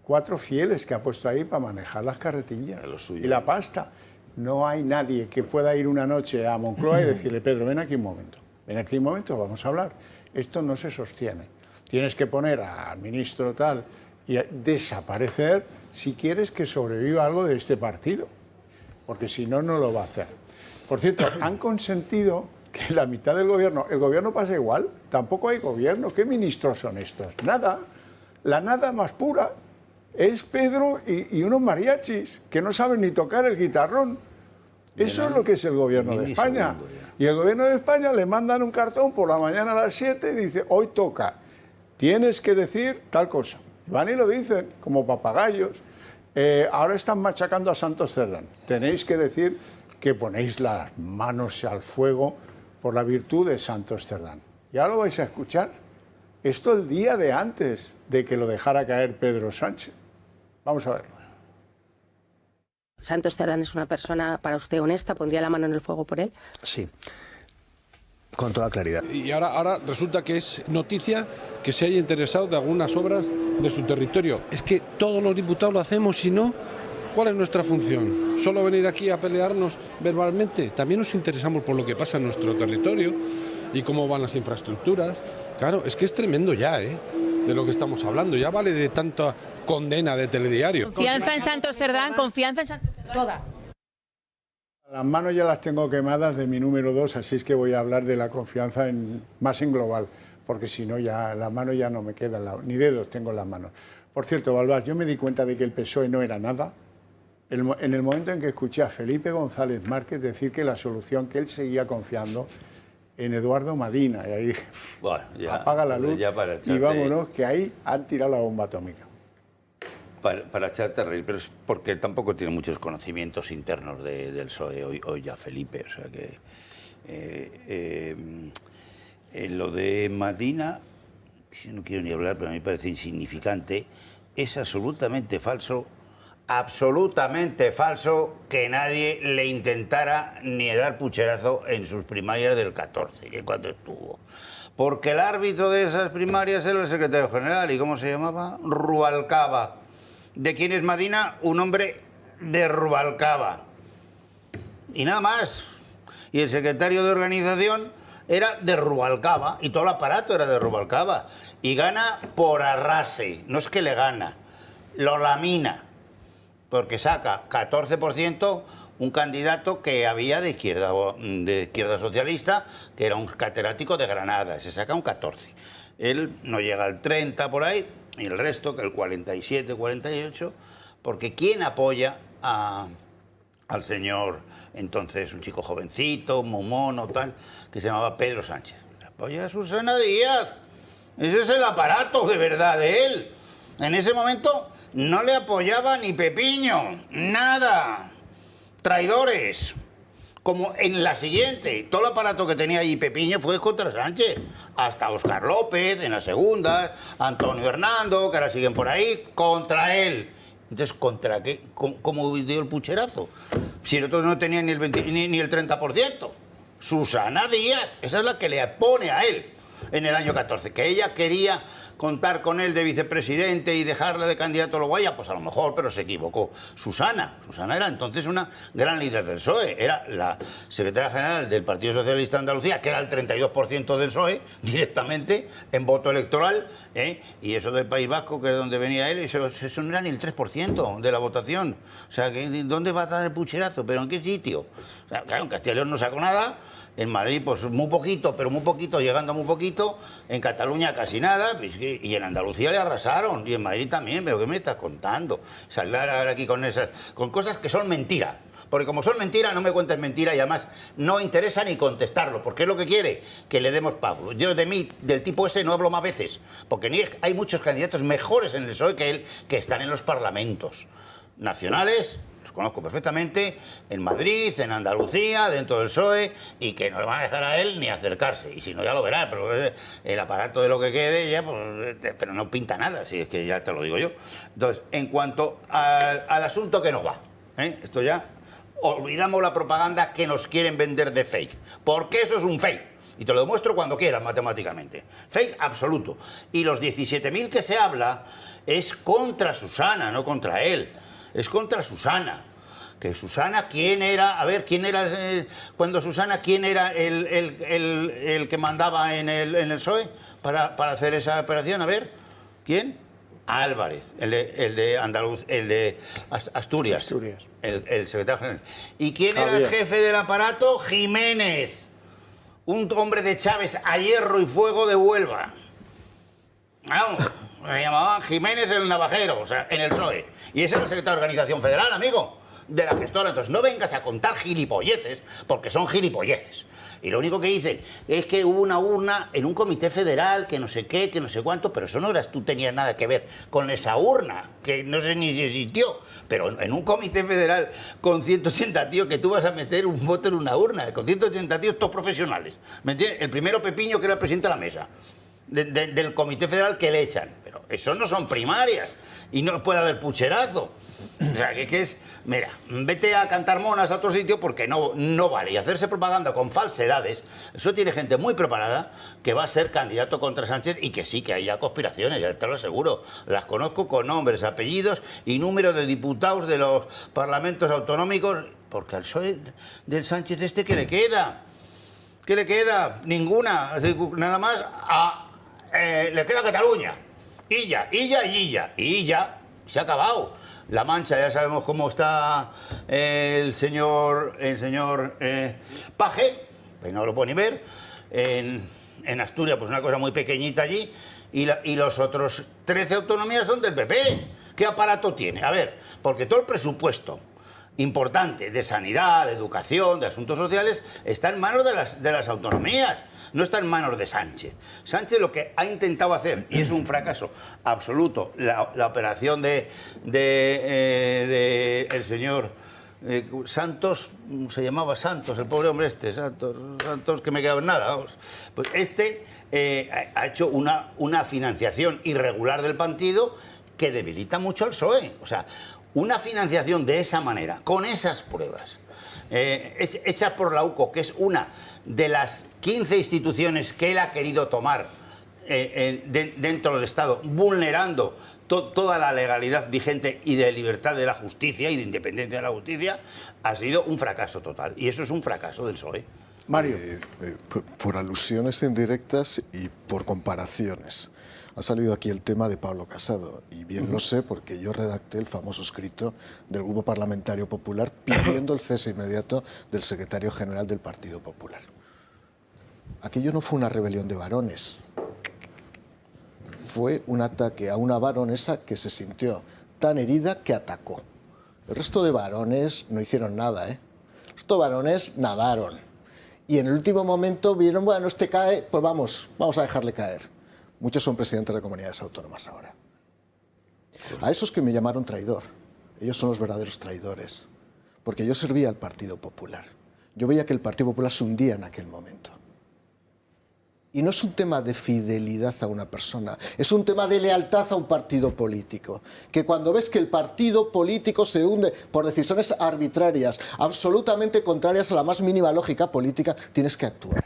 4 fieles que ha puesto ahí para manejar las carretillas y la pasta. No hay nadie que pueda ir una noche a Moncloa y decirle, Pedro, ven aquí un momento, vamos a hablar. Esto no se sostiene. Tienes que poner al ministro tal y desaparecer si quieres que sobreviva algo de este partido, porque si no, no lo va a hacer. Por cierto, han consentido que la mitad del gobierno, el gobierno pasa igual, tampoco hay gobierno. ¿Qué ministros son estos? Nada, la nada más pura es Pedro y unos mariachis que no saben ni tocar el guitarrón. Eso es lo que es el gobierno de España. Y el gobierno de España le mandan un cartón por la mañana a las 7 y dice, hoy toca, tienes que decir tal cosa. Van y lo dicen, como papagayos. Ahora están machacando a Santos Cerdán. Tenéis que decir que ponéis las manos al fuego por la virtud de Santos Cerdán. Ya lo vais a escuchar. Esto el día de antes de que lo dejara caer Pedro Sánchez. Vamos a verlo.
¿Santos Cerdán es una persona para usted honesta? ¿Pondría la mano en el fuego por él?
Sí, con toda claridad.
Y ahora resulta que es noticia que se haya interesado de algunas obras de su territorio. Es que todos los diputados lo hacemos, si no, ¿cuál es nuestra función? ¿Solo venir aquí a pelearnos verbalmente? También nos interesamos por lo que pasa en nuestro territorio y cómo van las infraestructuras. Claro, es que es tremendo ya, de lo que estamos hablando. Ya vale de tanta condena de telediario.
¿Confianza en Santos Cerdán? ¿Confianza en Santos Cerdán?
Toda.
Las manos ya las tengo quemadas de mi número 2, así es que voy a hablar de la confianza más en global, porque si no, ya las manos ya no me quedan, ni dedos tengo en las manos. Por cierto, Balbás, yo me di cuenta de que el PSOE no era nada en el momento en que escuché a Felipe González Márquez decir que la solución, que él seguía confiando en Eduardo Madina. Y ahí dije, bueno, ya, apaga la luz y vámonos, que ahí han tirado la bomba atómica.
Para echarte a reír, pero es porque tampoco tiene muchos conocimientos internos del PSOE hoy ya Felipe. O sea que lo de Madina, no quiero ni hablar, pero a mí me parece insignificante, es absolutamente falso que nadie le intentara ni dar pucherazo en sus primarias del 14, que cuando estuvo. Porque el árbitro de esas primarias era el secretario general, ¿y cómo se llamaba? Rubalcaba. ¿De quién es Madina? Un hombre de Rubalcaba. Y nada más. Y el secretario de organización era de Rubalcaba, y todo el aparato era de Rubalcaba. Y gana por arrase, no es que le gana, lo lamina, porque saca 14% un candidato que había de izquierda socialista, que era un catedrático de Granada, se saca un 14. Él no llega al 30 por ahí, y el resto, que el 47, 48, porque ¿quién apoya al señor, entonces un chico jovencito, muy mono, tal, que se llamaba Pedro Sánchez? Apoya a Susana Díaz. Ese es el aparato de verdad de él. En ese momento no le apoyaba ni Pepiño, nada. Traidores. Como en la siguiente, todo el aparato que tenía allí Pepiño fue contra Sánchez. Hasta Óscar López en la segunda, Antonio Hernando, que ahora siguen por ahí, contra él. Entonces, ¿contra qué? ¿Cómo dio el pucherazo? Si el otro no tenía ni el 30%. Susana Díaz, esa es la que le pone a él en el año 14, que ella quería contar con él de vicepresidente y dejarle de candidato a lo guaya, pues a lo mejor, pero se equivocó. Susana era entonces una gran líder del PSOE, era la secretaria general del Partido Socialista de Andalucía, que era el 32% del PSOE, directamente en voto electoral, y eso del País Vasco, que es donde venía él, eso no era ni el 3% de la votación. O sea, ¿dónde va a dar el pucherazo? ¿Pero en qué sitio? O sea, claro, en Castilla y León no sacó nada. En Madrid, pues muy poquito, pero muy poquito, llegando a muy poquito. En Cataluña casi nada. Y en Andalucía le arrasaron. Y en Madrid también. ¿Pero qué me estás contando? Saldrá ahora aquí con cosas que son mentira. Porque como son mentiras, no me cuentes mentira y además no interesa ni contestarlo. Porque es lo que quiere, que le demos pago. Yo de mí, del tipo ese, no hablo más veces. Porque hay muchos candidatos mejores en el PSOE que él, que están en los parlamentos nacionales. Conozco perfectamente, en Madrid, en Andalucía, dentro del PSOE, y que no le van a dejar a él ni acercarse. Y si no, ya lo verá, pero el aparato de lo que quede, ya, pues, pero no pinta nada, si es que ya te lo digo yo. Entonces, en cuanto al asunto que nos va, esto ya, olvidamos la propaganda que nos quieren vender de fake, porque eso es un fake. Y te lo demuestro cuando quieras, matemáticamente. Fake absoluto. Y los 17.000 que se habla es contra Susana, no contra él. Es contra Susana, Que Susana, ¿quién era? A ver, ¿quién era cuando Susana, quién era el que mandaba en el PSOE para hacer esa operación? A ver, ¿quién? Álvarez, el de Andaluz, el de Asturias. El secretario general. ¿Y quién era el jefe del aparato? Jiménez, un hombre de Chávez a hierro y fuego de Huelva. Vamos, me llamaban Jiménez el Navajero, o sea, en el PSOE. Y ese era el secretario de Organización Federal, amigo, de la gestora. Entonces, no vengas a contar gilipolleces, porque son gilipolleces. Y lo único que dicen es que hubo una urna en un comité federal, que no sé qué, que no sé cuánto, pero eso no eras tú, tenías nada que ver con esa urna, que no sé ni si existió. Pero en un comité federal con 180 tíos, que tú vas a meter un voto en una urna, con 180 tíos todos profesionales. ¿Me entiendes? El primero Pepiño, que era el presidente de la mesa, del comité federal, que le echan. Pero eso no son primarias y no puede haber pucherazo. O sea, que es... Mira, vete a cantar monas a otro sitio porque no vale. Y hacerse propaganda con falsedades, eso tiene gente muy preparada que va a ser candidato contra Sánchez, y que sí, que haya conspiraciones, ya te lo aseguro. Las conozco con nombres, apellidos y número de diputados de los parlamentos autonómicos, porque al PSOE del Sánchez ¿qué le queda? ¿Qué le queda? Ninguna. Nada más le queda Cataluña. Y ya se ha acabado. La Mancha, ya sabemos cómo está el señor Paje, pues no lo puedo ni ver. En Asturias, pues una cosa muy pequeñita allí. Y los otros 13 autonomías son del PP. ¿Qué aparato tiene? A ver, porque todo el presupuesto importante de sanidad, de educación, de asuntos sociales, está en manos de las autonomías. No está en manos de Sánchez. Sánchez lo que ha intentado hacer, y es un fracaso absoluto, la operación de el señor Santos, se llamaba Santos, el pobre hombre Santos, que me quedaba en nada, vamos. Pues ha hecho una financiación irregular del partido que debilita mucho al PSOE. O sea, una financiación de esa manera, con esas pruebas, hecha por la UCO, que es una de las 15 instituciones que él ha querido tomar dentro del Estado, vulnerando toda la legalidad vigente y de libertad de la justicia y de independencia de la justicia, ha sido un fracaso total. Y eso es un fracaso del PSOE.
Mario.
Por alusiones indirectas y por comparaciones. Ha salido aquí el tema de Pablo Casado, y bien lo sé porque yo redacté el famoso escrito del Grupo Parlamentario Popular pidiendo el cese inmediato del secretario general del Partido Popular. Aquello no fue una rebelión de varones, fue un ataque a una varonesa que se sintió tan herida que atacó. El resto de varones no hicieron nada, ¿eh? El resto de varones nadaron. Y en el último momento vieron, bueno, cae, pues vamos a dejarle caer. Muchos son presidentes de comunidades autónomas ahora. A esos que me llamaron traidor, ellos son los verdaderos traidores. Porque yo servía al Partido Popular. Yo veía que el Partido Popular se hundía en aquel momento. Y no es un tema de fidelidad a una persona, es un tema de lealtad a un partido político. Que cuando ves que el partido político se hunde por decisiones arbitrarias, absolutamente contrarias a la más mínima lógica política, tienes que actuar.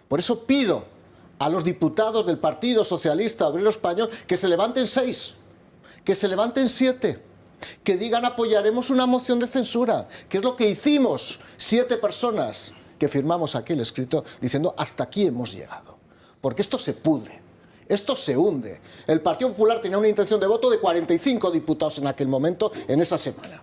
Por eso pido a los diputados del Partido Socialista Obrero Español que se levanten 6, que se levanten 7, que digan apoyaremos una moción de censura, que es lo que hicimos 7 personas que firmamos aquí el escrito diciendo hasta aquí hemos llegado. Porque esto se pudre, esto se hunde. El Partido Popular tenía una intención de voto de 45 diputados en aquel momento, en esa semana.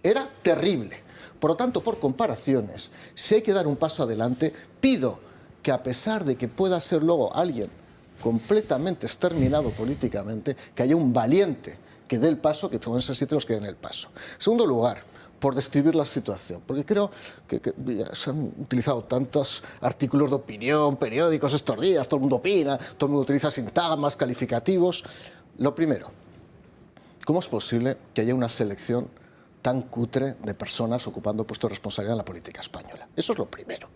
Era terrible. Por lo tanto, por comparaciones, si hay que dar un paso adelante, pido que a pesar de que pueda ser luego alguien completamente exterminado políticamente, que haya un valiente que dé el paso, que pueden ser 7 los que den el paso. En segundo lugar, por describir la situación, porque creo que se han utilizado tantos artículos de opinión, periódicos estos días, todo el mundo opina, todo el mundo utiliza sintagmas, calificativos. Lo primero, ¿cómo es posible que haya una selección tan cutre de personas ocupando puestos de responsabilidad en la política española? Eso es lo primero.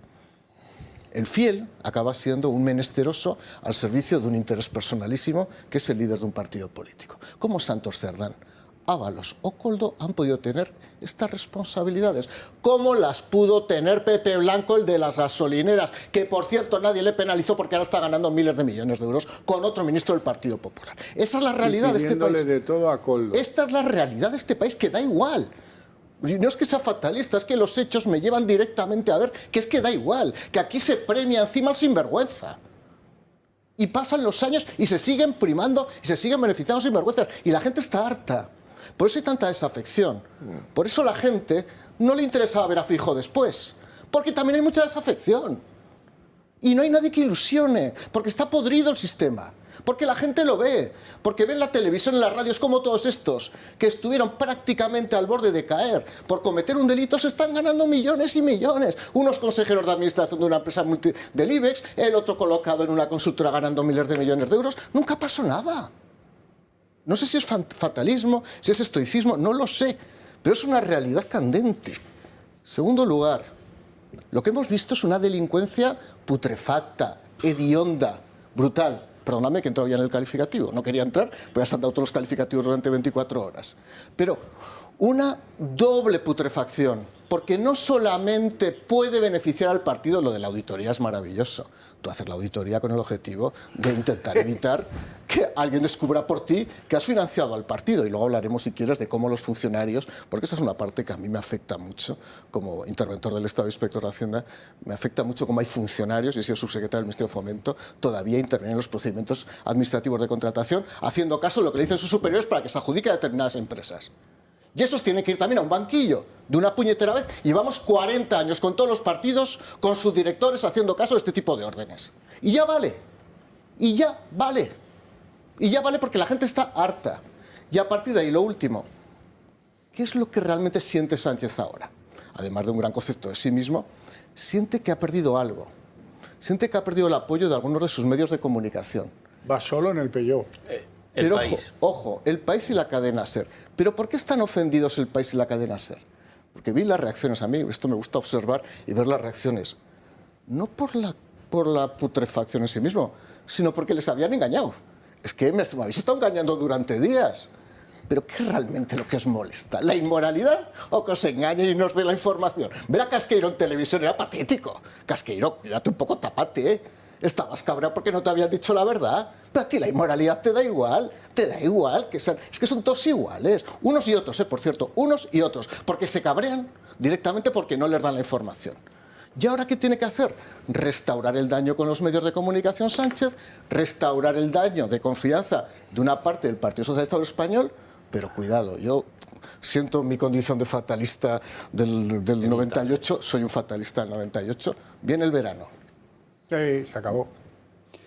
El fiel acaba siendo un menesteroso al servicio de un interés personalísimo que es el líder de un partido político. ¿Cómo Santos Cerdán, Ábalos o Koldo han podido tener estas responsabilidades? ¿Cómo las pudo tener Pepe Blanco, el de las gasolineras? Que, por cierto, nadie le penalizó porque ahora está ganando miles de millones de euros con otro ministro del Partido Popular. Esa es la realidad de este país.
De todo a Koldo.
Esta es la realidad de este país, que da igual. Y no es que sea fatalista, es que los hechos me llevan directamente a ver que es que da igual, que aquí se premia encima al sinvergüenza. Y pasan los años y se siguen primando y se siguen beneficiando sinvergüenzas. Y la gente está harta. Por eso hay tanta desafección. Por eso la gente no le interesaba ver a Feijóo después. Porque también hay mucha desafección. Y no hay nadie que ilusione, porque está podrido el sistema. Porque la gente lo ve, porque ven la televisión y las radios como todos estos, que estuvieron prácticamente al borde de caer por cometer un delito, se están ganando millones y millones. Unos consejeros de administración de una empresa del IBEX, el otro colocado en una consultora ganando miles de millones de euros. Nunca pasó nada. No sé si es fatalismo, si es estoicismo, no lo sé, pero es una realidad candente. Segundo lugar, lo que hemos visto es una delincuencia putrefacta, hedionda, brutal. Perdóname que he entrado ya en el calificativo, no quería entrar, pero ya se han dado todos los calificativos durante 24 horas. Pero una doble putrefacción, porque no solamente puede beneficiar al partido, lo de la auditoría es maravilloso. Tú haces la auditoría con el objetivo de intentar evitar que alguien descubra por ti que has financiado al partido. Y luego hablaremos, si quieres, de cómo los funcionarios, porque esa es una parte que a mí me afecta mucho, como interventor del Estado e inspector de Hacienda, me afecta mucho cómo hay funcionarios, y he sido subsecretario del Ministerio de Fomento, todavía intervienen en los procedimientos administrativos de contratación, haciendo caso a lo que le dicen sus superiores para que se adjudique a determinadas empresas. Y esos tienen que ir también a un banquillo, de una puñetera vez. Llevamos 40 años con todos los partidos, con sus directores, haciendo caso de este tipo de órdenes. Y ya vale. Y ya vale. Y ya vale porque la gente está harta. Y a partir de ahí, lo último, ¿qué es lo que realmente siente Sánchez ahora? Además de un gran concepto de sí mismo, siente que ha perdido algo. Siente que ha perdido el apoyo de algunos de sus medios de comunicación.
Va solo en el Peugeot.
Pero ojo, el País y la cadena SER. ¿Pero por qué están ofendidos el País y la cadena SER? Porque vi las reacciones, a mí esto me gusta observar y ver las reacciones. No por la putrefacción en sí mismo, sino porque les habían engañado. Es que me habéis estado engañando durante días. ¿Pero qué es realmente lo que os molesta? ¿La inmoralidad o que os engañen y nos dé la información? Ver a Casqueiro en televisión era patético. Casqueiro, cuídate un poco, tapate, ¿eh? Estabas cabreado porque no te habían dicho la verdad. Pero a ti la inmoralidad te da igual, es que son todos iguales. Unos y otros, por cierto, unos y otros. Porque se cabrean directamente porque no les dan la información. ¿Y ahora qué tiene que hacer? Restaurar el daño con los medios de comunicación Sánchez, restaurar el daño de confianza de una parte del Partido Socialista Obrero Español, pero cuidado, yo siento mi condición de fatalista del 98, soy un fatalista del 98, viene el verano.
Sí, se acabó.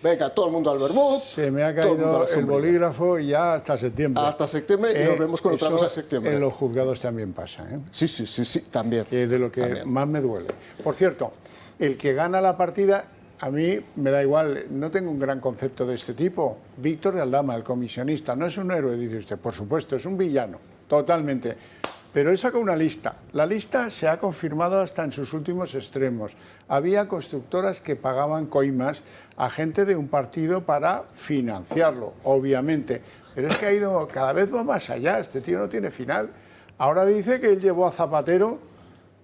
Venga, todo el mundo al vermut.
Se me ha caído el bolígrafo y ya hasta septiembre.
Hasta septiembre y nos vemos con otra cosa en septiembre.
En los juzgados también pasa, ¿eh?
Sí, también.
Es de lo que más me duele. Por cierto, el que gana la partida, a mí me da igual, no tengo un gran concepto de este tipo. Víctor de Aldama, el comisionista, no es un héroe, dice usted, por supuesto, es un villano, totalmente. Pero él sacó una lista. La lista se ha confirmado hasta en sus últimos extremos. Había constructoras que pagaban coimas a gente de un partido para financiarlo, obviamente. Pero es que ha ido, cada vez va más allá. Este tío no tiene final. Ahora dice que él llevó a Zapatero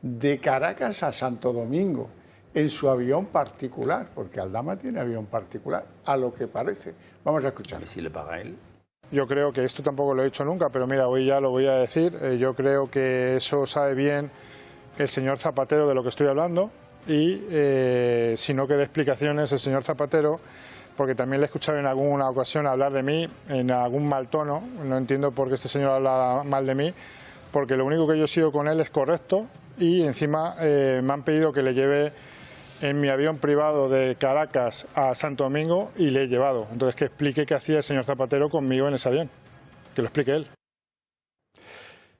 de Caracas a Santo Domingo en su avión particular, porque Aldama tiene avión particular, a lo que parece. Vamos a escuchar.
¿Y si le paga él?
Yo creo que esto tampoco lo he hecho nunca, pero mira, hoy ya lo voy a decir. Yo creo que eso sabe bien el señor Zapatero de lo que estoy hablando y si no que dé explicaciones el señor Zapatero, porque también le he escuchado en alguna ocasión hablar de mí en algún mal tono. No entiendo por qué este señor habla mal de mí, porque lo único que yo sigo con él es correcto y encima me han pedido que le lleve en mi avión privado de Caracas a Santo Domingo y le he llevado. Entonces, que explique qué hacía el señor Zapatero conmigo en ese avión. Que lo explique él.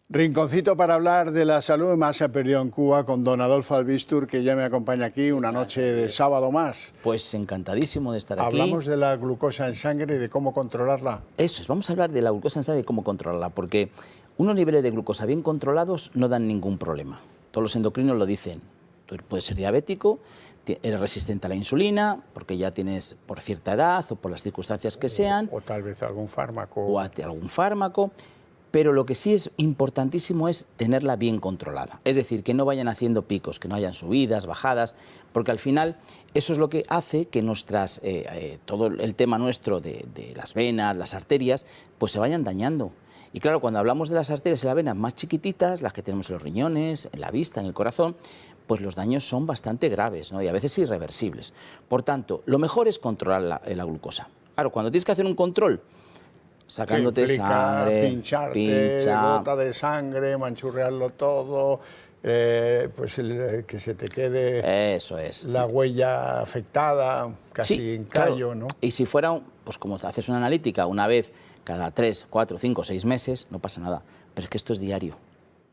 Rinconcito para hablar de la salud más se ha perdido en Cuba con don Adolfo Albistur, que ya me acompaña aquí una noche de sábado más.
Pues encantadísimo de estar aquí.
Hablamos de la glucosa en sangre y de cómo controlarla.
Eso es, vamos a hablar de la glucosa en sangre y cómo controlarla, porque unos niveles de glucosa bien controlados no dan ningún problema. Todos los endocrinos lo dicen. Tú puedes ser diabético, eres resistente a la insulina, porque ya tienes por cierta edad o por las circunstancias que sean.
O tal vez algún fármaco.
O algún fármaco. Pero lo que sí es importantísimo es tenerla bien controlada. Es decir, que no vayan haciendo picos, que no hayan subidas, bajadas, porque al final eso es lo que hace que todo el tema nuestro de las venas, las arterias, pues se vayan dañando. Y claro, cuando hablamos de las arterias y las venas más chiquititas, las que tenemos en los riñones, en la vista, en el corazón, pues los daños son bastante graves, ¿no? Y a veces irreversibles. Por tanto, lo mejor es controlar la glucosa. Claro, cuando tienes que hacer un control, sacándote sangre,
pincharte, gota de sangre, manchurrearlo todo, pues que se te quede
eso es.
La huella afectada, casi
sí,
en callo,
claro.
¿no?
Y si fuera, pues como haces una analítica una vez cada 3, 4, 5, 6 meses, no pasa nada. Pero es que esto es diario.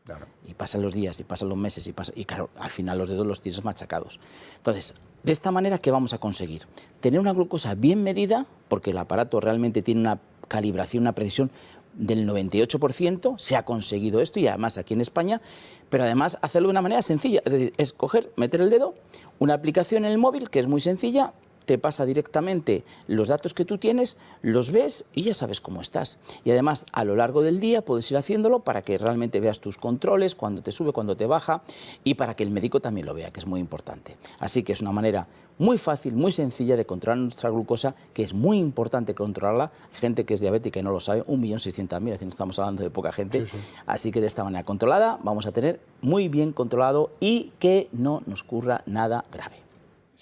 Claro.
Y pasan los días, y pasan los meses, y claro, al final los dedos los tienes machacados. Entonces, de esta manera, ¿qué vamos a conseguir? Tener una glucosa bien medida, porque el aparato realmente tiene una calibración, una precisión del 98%, se ha conseguido esto, y además aquí en España, pero además hacerlo de una manera sencilla, es decir, es coger, meter el dedo, una aplicación en el móvil que es muy sencilla, te pasa directamente los datos que tú tienes, los ves y ya sabes cómo estás. Y además, a lo largo del día puedes ir haciéndolo para que realmente veas tus controles, cuando te sube, cuando te baja, y para que el médico también lo vea, que es muy importante. Así que es una manera muy fácil, muy sencilla de controlar nuestra glucosa, que es muy importante controlarla. Gente que es diabética y no lo sabe, 1.600.000, así no estamos hablando de poca gente. Sí, sí. Así que de esta manera controlada vamos a tener muy bien controlado y que no nos ocurra nada grave.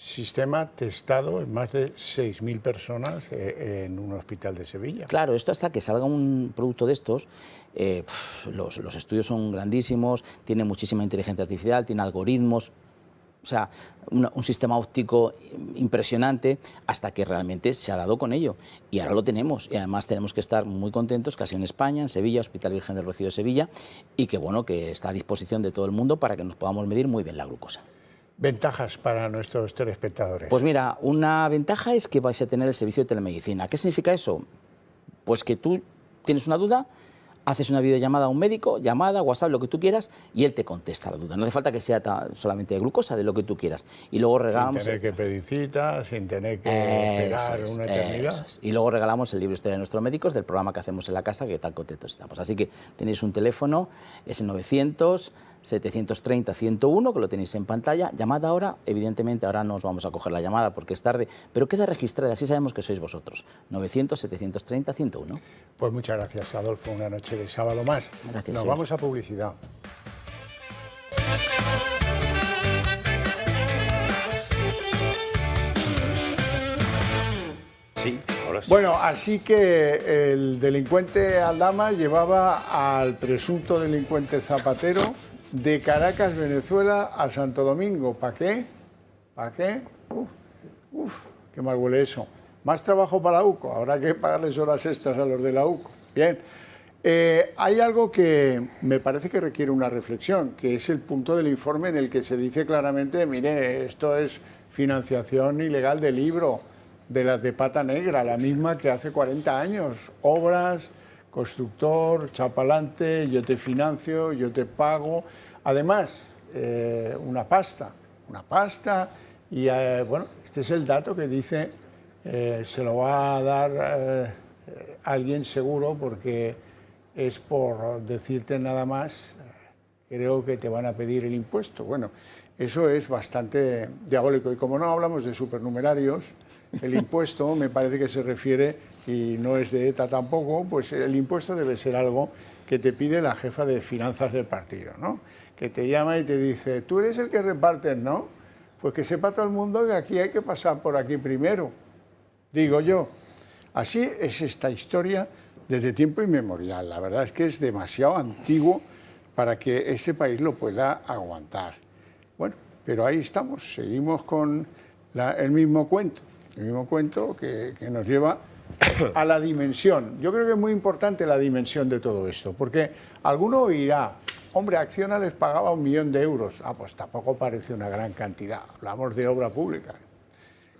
Sistema testado en más de 6.000 personas en un hospital de Sevilla.
Claro, esto hasta que salga un producto de estos, los estudios son grandísimos, tiene muchísima inteligencia artificial, tiene algoritmos, o sea, un sistema óptico impresionante, hasta que realmente se ha dado con ello. Y ahora lo tenemos, y además tenemos que estar muy contentos, casi en España, en Sevilla, Hospital Virgen del Rocío de Sevilla, y que bueno, que está a disposición de todo el mundo para que nos podamos medir muy bien la glucosa.
¿Ventajas para nuestros telespectadores?
Pues mira, una ventaja es que vais a tener el servicio de telemedicina. ¿Qué significa eso? Pues que tú tienes una duda, haces una videollamada a un médico, llamada, WhatsApp, lo que tú quieras, y él te contesta la duda. No hace falta que sea solamente de glucosa, de lo que tú quieras. Y luego regalamos...
Sin tener que pedir cita, sin tener que esperar una eternidad.
Y luego regalamos el libro Historia de nuestros médicos del programa que hacemos en la casa, que tan contentos estamos. Así que tenéis un teléfono, es el 900-730-101, que lo tenéis en pantalla. Llamad ahora, evidentemente ahora no os vamos a coger la llamada porque es tarde, pero queda registrada, así sabemos que sois vosotros. 900-730-101.
Pues muchas gracias, Adolfo. Una noche de sábado más.
Gracias.
Nos vamos a publicidad.
Sí, ahora sí.
Bueno, así que el delincuente Aldama llevaba al presunto delincuente Zapatero de Caracas, Venezuela, a Santo Domingo. ¿Para qué? ¿Para qué? Qué mal huele eso. Más trabajo para la UCO. Habrá que pagarles horas extras a los de la UCO. Bien. Hay algo que me parece que requiere una reflexión, que es el punto del informe en el que se dice claramente, mire, esto es financiación ilegal de libro, de las de pata negra, la misma que hace 40 años. Obras, constructor, chapalante, yo te financio, yo te pago. Además, una pasta, y bueno, este es el dato que dice, se lo va a dar alguien seguro, porque es por decirte nada más, creo que te van a pedir el impuesto. Bueno, eso es bastante diabólico, y como no hablamos de supernumerarios, el impuesto me parece que se refiere, y no es de ETA tampoco, pues el impuesto debe ser algo que te pide la jefa de finanzas del partido, ¿no? Que te llama y te dice, tú eres el que repartes, ¿no? Pues que sepa todo el mundo que aquí hay que pasar por aquí primero, digo yo. Así es esta historia desde tiempo inmemorial. La verdad es que es demasiado antiguo para que este país lo pueda aguantar. Bueno, pero ahí estamos, seguimos con el mismo cuento que nos lleva a la dimensión. Yo creo que es muy importante la dimensión de todo esto, porque alguno oirá, hombre, Acciona les pagaba 1 millón de euros. Ah, pues tampoco parece una gran cantidad, hablamos de obra pública.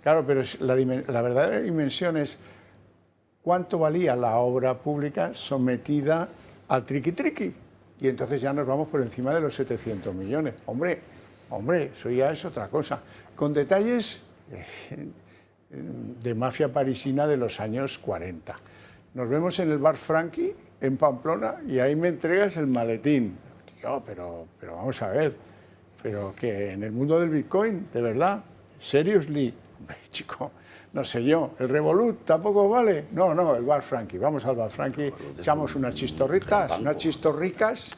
Claro, pero la verdadera dimensión es cuánto valía la obra pública sometida al triqui-triqui. Y entonces ya nos vamos por encima de los 700 millones. Hombre, eso ya es otra cosa. Con detalles de mafia parisina de los años 40. Nos vemos en el bar Frankie, en Pamplona, y ahí me entregas el maletín. Tío, pero vamos a ver, pero que en el mundo del Bitcoin, de verdad, seriously, Hombre, chico, no sé yo, ¿el Revolut tampoco vale? No, no, el Bar Franqui. Vamos al Bar Franqui, echamos unas chistorritas, unas chistorricas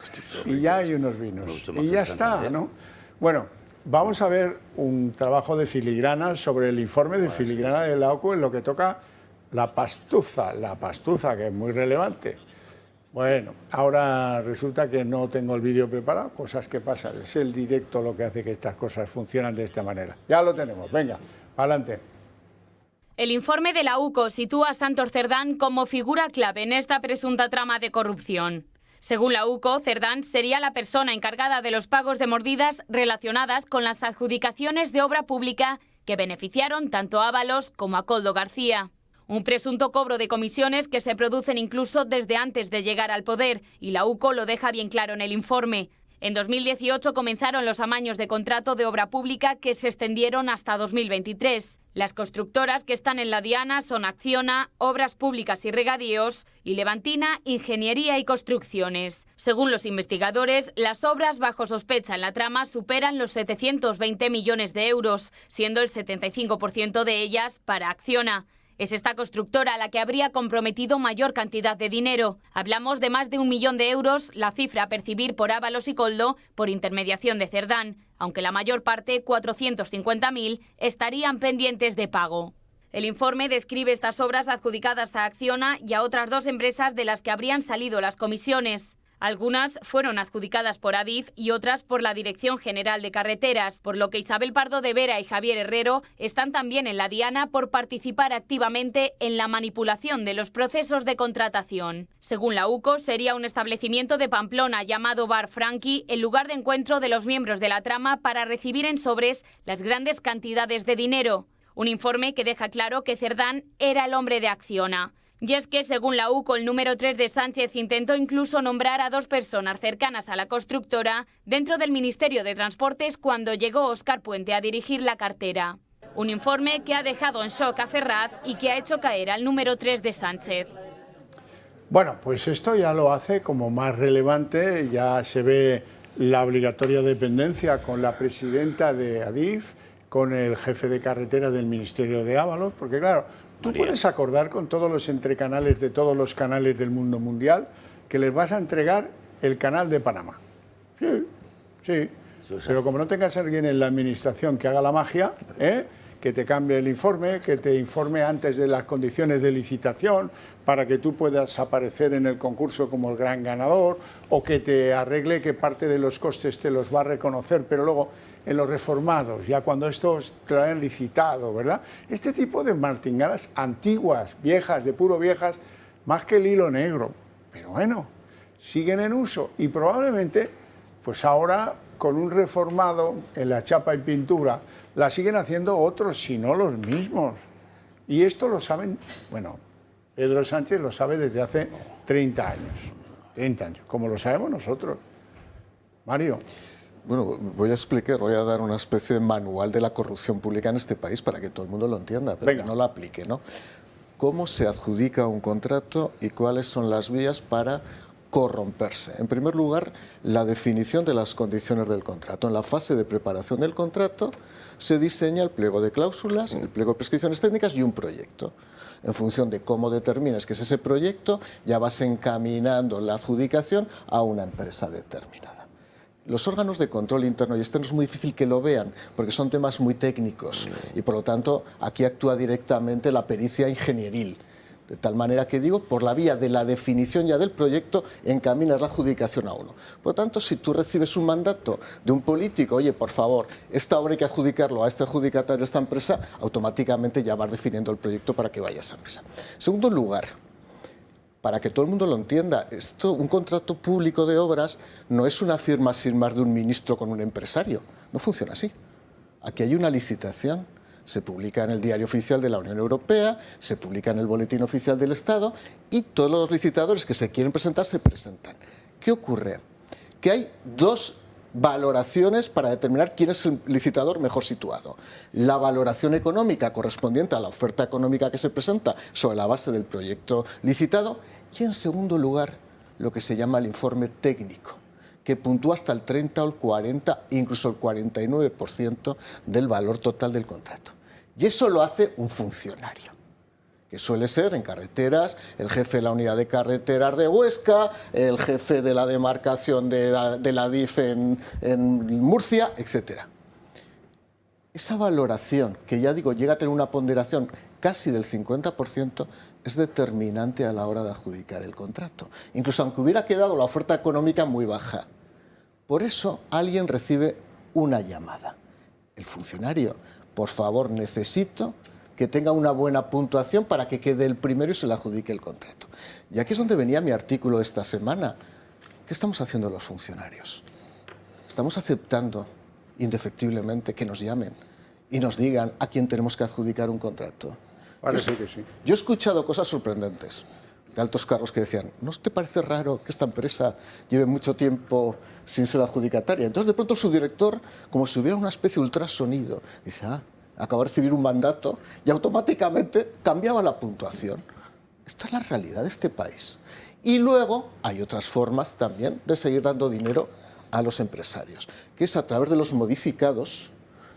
y ya hay unos vinos. Y ya está, ¿no? Bueno, vamos a ver un trabajo de filigrana sobre el informe de filigrana de la OCU en lo que toca la pastuza, que es muy relevante. Bueno, ahora resulta que no tengo el vídeo preparado, cosas que pasan. Es el directo lo que hace que estas cosas funcionen de esta manera. Ya lo tenemos, venga, adelante.
El informe de la UCO sitúa a Santos Cerdán como figura clave en esta presunta trama de corrupción. Según la UCO, Cerdán sería la persona encargada de los pagos de mordidas relacionadas con las adjudicaciones de obra pública que beneficiaron tanto a Ábalos como a Koldo García. Un presunto cobro de comisiones que se producen incluso desde antes de llegar al poder, y la UCO lo deja bien claro en el informe. En 2018 comenzaron los amaños de contrato de obra pública que se extendieron hasta 2023. Las constructoras que están en la diana son Acciona, Obras Públicas y Regadíos, y Levantina, Ingeniería y Construcciones. Según los investigadores, las obras bajo sospecha en la trama superan los 720 millones de euros, siendo el 75% de ellas para Acciona. Es esta constructora la que habría comprometido mayor cantidad de dinero. Hablamos de más de 1 millón de euros, la cifra a percibir por Ábalos y Koldo por intermediación de Cerdán, aunque la mayor parte, 450.000, estarían pendientes de pago. El informe describe estas obras adjudicadas a Acciona y a otras 2 empresas de las que habrían salido las comisiones. Algunas fueron adjudicadas por Adif y otras por la Dirección General de Carreteras, por lo que Isabel Pardo de Vera y Javier Herrero están también en la diana por participar activamente en la manipulación de los procesos de contratación. Según la UCO, sería un establecimiento de Pamplona llamado Bar Franqui el lugar de encuentro de los miembros de la trama para recibir en sobres las grandes cantidades de dinero. Un informe que deja claro que Cerdán era el hombre de Acciona. Y es que, según la UCO, el número 3 de Sánchez intentó incluso nombrar a 2 personas cercanas a la constructora dentro del Ministerio de Transportes cuando llegó Óscar Puente a dirigir la cartera. Un informe que ha dejado en shock a Ferraz y que ha hecho caer al número 3 de Sánchez.
Bueno, pues esto ya lo hace como más relevante, ya se ve la obligatoria dependencia con la presidenta de Adif, con el jefe de carretera del Ministerio de Ábalos, porque claro, tú puedes acordar con todos los entrecanales de todos los canales del mundo mundial que les vas a entregar el canal de Panamá. Sí, sí. Pero como no tengas a alguien en la administración que haga la magia, que te cambie el informe, que te informe antes de las condiciones de licitación para que tú puedas aparecer en el concurso como el gran ganador, o que te arregle que parte de los costes te los va a reconocer, pero luego en los reformados, ya cuando estos te lo hayan licitado, ¿verdad? Este tipo de martingadas antiguas, viejas, de puro viejas, más que el hilo negro, pero bueno, siguen en uso y probablemente, pues ahora con un reformado en la chapa y pintura, la siguen haciendo otros, si no los mismos. Y esto lo saben, bueno, Pedro Sánchez lo sabe desde hace 30 años. 30 años, como lo sabemos nosotros. Mario.
Bueno, voy a dar una especie de manual de la corrupción pública en este país para que todo el mundo lo entienda, pero que no lo aplique, ¿no? ¿Cómo se adjudica un contrato y cuáles son las vías para corromperse? En primer lugar, la definición de las condiciones del contrato. En la fase de preparación del contrato se diseña el pliego de cláusulas, el pliego de prescripciones técnicas y un proyecto. En función de cómo determines que es ese proyecto, ya vas encaminando la adjudicación a una empresa determinada. Los órganos de control interno y externo es muy difícil que lo vean porque son temas muy técnicos y por lo tanto aquí actúa directamente la pericia ingenieril. De tal manera que digo, por la vía de la definición ya del proyecto, encaminas la adjudicación a uno. Por lo tanto, si tú recibes un mandato de un político, oye, por favor, esta obra hay que adjudicarlo a este adjudicatario, a esta empresa, automáticamente ya vas definiendo el proyecto para que vaya a esa empresa. En segundo lugar, para que todo el mundo lo entienda, un contrato público de obras no es una firma sin más de un ministro con un empresario. No funciona así. Aquí hay una licitación. Se publica en el Diario Oficial de la Unión Europea, se publica en el Boletín Oficial del Estado y todos los licitadores que se quieren presentar se presentan. ¿Qué ocurre? Que hay 2 valoraciones para determinar quién es el licitador mejor situado. La valoración económica correspondiente a la oferta económica que se presenta sobre la base del proyecto licitado y, en segundo lugar, lo que se llama el informe técnico, que puntúa hasta el 30 o el 40, incluso el 49% del valor total del contrato. Y eso lo hace un funcionario, que suele ser en carreteras el jefe de la unidad de carreteras de Huesca, el jefe de la demarcación de la DIF en Murcia, etc. Esa valoración, que ya digo, llega a tener una ponderación casi del 50%, es determinante a la hora de adjudicar el contrato, incluso aunque hubiera quedado la oferta económica muy baja. Por eso alguien recibe una llamada. El funcionario, por favor, necesito que tenga una buena puntuación para que quede el primero y se le adjudique el contrato. Y aquí es donde venía mi artículo de esta semana. ¿Qué estamos haciendo los funcionarios? Estamos aceptando indefectiblemente que nos llamen y nos digan a quién tenemos que adjudicar un contrato.
Parece que sí.
Yo he escuchado cosas sorprendentes de altos cargos que decían, ¿no te parece raro que esta empresa lleve mucho tiempo sin ser adjudicataria? Entonces de pronto su director, como si hubiera una especie de ultrasonido, dice, acabo de recibir un mandato y automáticamente cambiaba la puntuación. Esta es la realidad de este país. Y luego hay otras formas también de seguir dando dinero a los empresarios, que es a través de los modificados.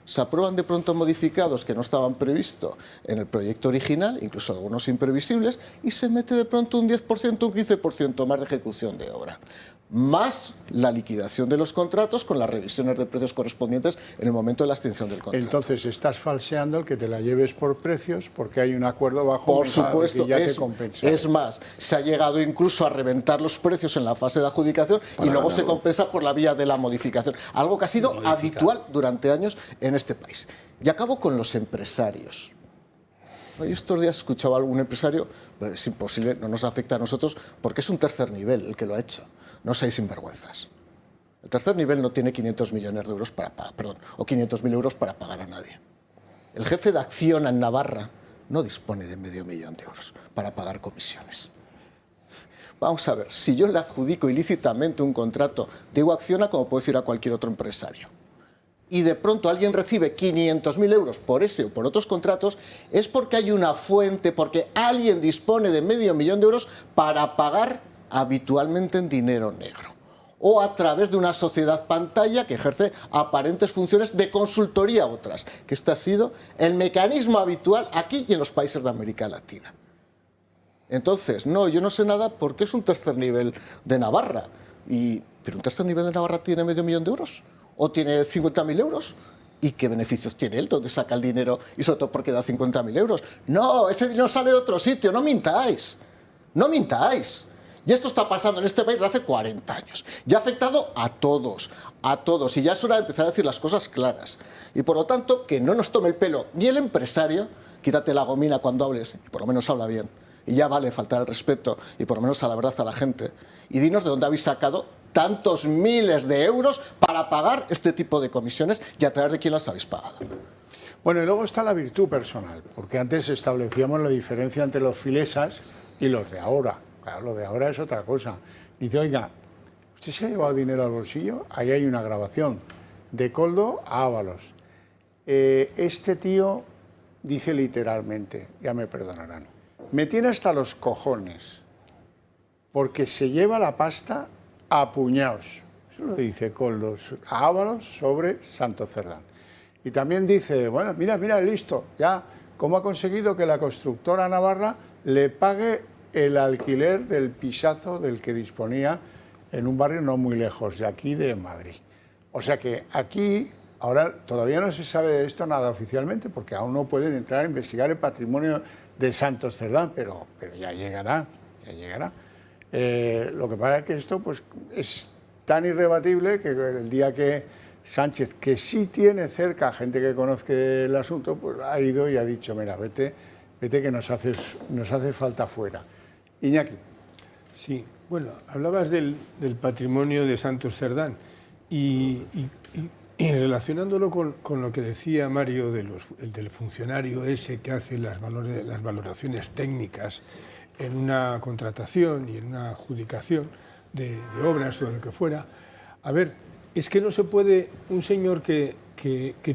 Se aprueban de pronto modificados que no estaban previstos en el proyecto original, incluso algunos imprevisibles, y se mete de pronto un 10%, un 15% más de ejecución de obra. Más la liquidación de los contratos con las revisiones de precios correspondientes en el momento de la extinción del contrato.
Entonces estás falseando el que te la lleves por precios porque hay un acuerdo bajo.
Por supuesto,
que ya te compensa.
Es más, se ha llegado incluso a reventar los precios en la fase de adjudicación y luego se compensa por la vía de la modificación. Algo que ha sido habitual durante años en este país. Y acabo con los empresarios. Yo estos días escuchaba a algún empresario, es imposible, no nos afecta a nosotros porque es un tercer nivel el que lo ha hecho. No seáis sinvergüenzas. El tercer nivel no tiene 500 millones de euros para pagar, o 500.000 euros para pagar a nadie. El jefe de Acciona en Navarra no dispone de medio millón de euros para pagar comisiones. Vamos a ver, si yo le adjudico ilícitamente un contrato, digo Acciona como puedo decir a cualquier otro empresario, y de pronto alguien recibe 500.000 euros por ese o por otros contratos, es porque hay una fuente, porque alguien dispone de medio millón de euros para pagar habitualmente en dinero negro o a través de una sociedad pantalla que ejerce aparentes funciones de consultoría a otras, que este ha sido el mecanismo habitual aquí y en los países de América Latina. Entonces, no, yo no sé nada porque es un tercer nivel de Navarra, pero un tercer nivel de Navarra tiene medio millón de euros o tiene 50.000 euros. ¿Y qué beneficios tiene él? ¿Dónde saca el dinero? Y sobre todo porque da 50.000 euros. No, ese dinero sale de otro sitio, no mintáis. No mintáis. Y esto está pasando en este país desde hace 40 años. Ya ha afectado a todos. Y ya es hora de empezar a decir las cosas claras. Y por lo tanto, que no nos tome el pelo ni el empresario, quítate la gomina cuando hables, y por lo menos habla bien. Y ya vale faltar el respeto, y por lo menos a la verdad a la gente. Y dinos de dónde habéis sacado tantos miles de euros para pagar este tipo de comisiones y a través de quién las habéis pagado.
Bueno, y luego está la virtud personal, porque antes establecíamos la diferencia entre los filesas y los de ahora. Claro, lo de ahora es otra cosa. Dice, oiga, ¿usted se ha llevado dinero al bolsillo? Ahí hay una grabación de Koldo a Ábalos. Este tío dice literalmente, ya me perdonarán, me tiene hasta los cojones, porque se lleva la pasta a puñados. Eso lo dice Koldo a Ábalos sobre Santos Cerdán. Y también dice, bueno, mira, listo, ya, ¿cómo ha conseguido que la constructora navarra le pague el alquiler del pisazo del que disponía en un barrio no muy lejos de aquí, de Madrid? O sea que aquí, ahora todavía no se sabe de esto nada oficialmente, porque aún no pueden entrar a investigar el patrimonio de Santos Cerdán, pero ya llegará, ya llegará. Lo que pasa es que esto pues, es tan irrebatible que el día que Sánchez, que sí tiene cerca gente que conozca el asunto, pues ha ido y ha dicho, mira, vete que nos hace falta fuera. Iñaki.
Sí, bueno, hablabas del patrimonio de Santos Cerdán y relacionándolo con lo que decía Mario del funcionario ese que hace las valoraciones técnicas en una contratación y en una adjudicación de obras o de lo que fuera. A ver, es que no se puede, un señor que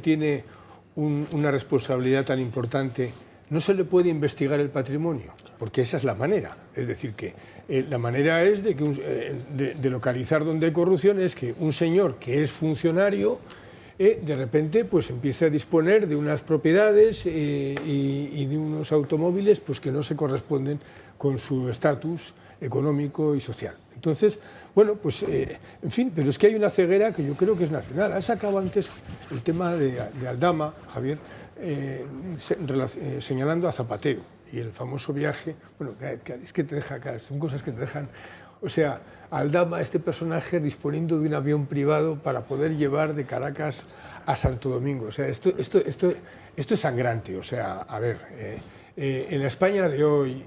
tiene una responsabilidad tan importante, no se le puede investigar el patrimonio, porque esa es la manera. Es decir, que la manera es de localizar donde hay corrupción, es que un señor que es funcionario de repente pues empiece a disponer de unas propiedades y de unos automóviles pues que no se corresponden con su estatus económico y social. Entonces, bueno, pues, en fin, pero es que hay una ceguera que yo creo que es nacional. Has sacado antes el tema de Aldama, Javier, señalando a Zapatero y el famoso viaje. Bueno, es que te deja, son cosas que te dejan. O sea, Aldama, este personaje disponiendo de un avión privado para poder llevar de Caracas a Santo Domingo. O sea, esto es sangrante. O sea, a ver, en la España de hoy,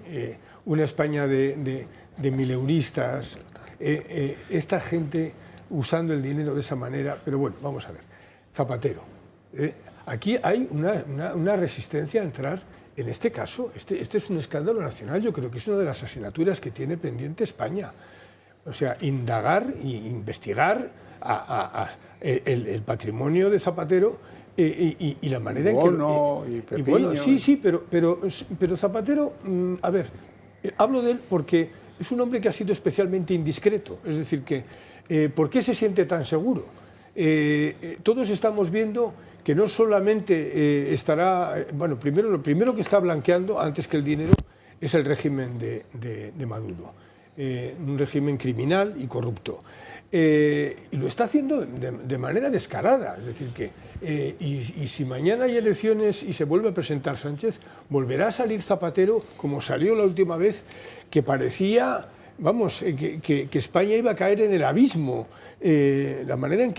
una España de mileuristas, esta gente usando el dinero de esa manera, pero bueno, vamos a ver. Zapatero. Aquí hay una resistencia a entrar en este caso. Este es un escándalo nacional, yo creo que es una de las asignaturas que tiene pendiente España. O sea, indagar e investigar el patrimonio de Zapatero y la manera en que...
y
bueno, sí, pero Zapatero, a ver, hablo de él porque es un hombre que ha sido especialmente indiscreto. Es decir, que ¿por qué se siente tan seguro? Todos estamos viendo que no solamente estará... Bueno, lo primero que está blanqueando, antes que el dinero, es el régimen de Maduro. Un régimen criminal y corrupto. Y lo está haciendo de manera descarada. Es decir, que y si mañana hay elecciones y se vuelve a presentar Sánchez, volverá a salir Zapatero como salió la última vez, que parecía, vamos, que España iba a caer en el abismo. La manera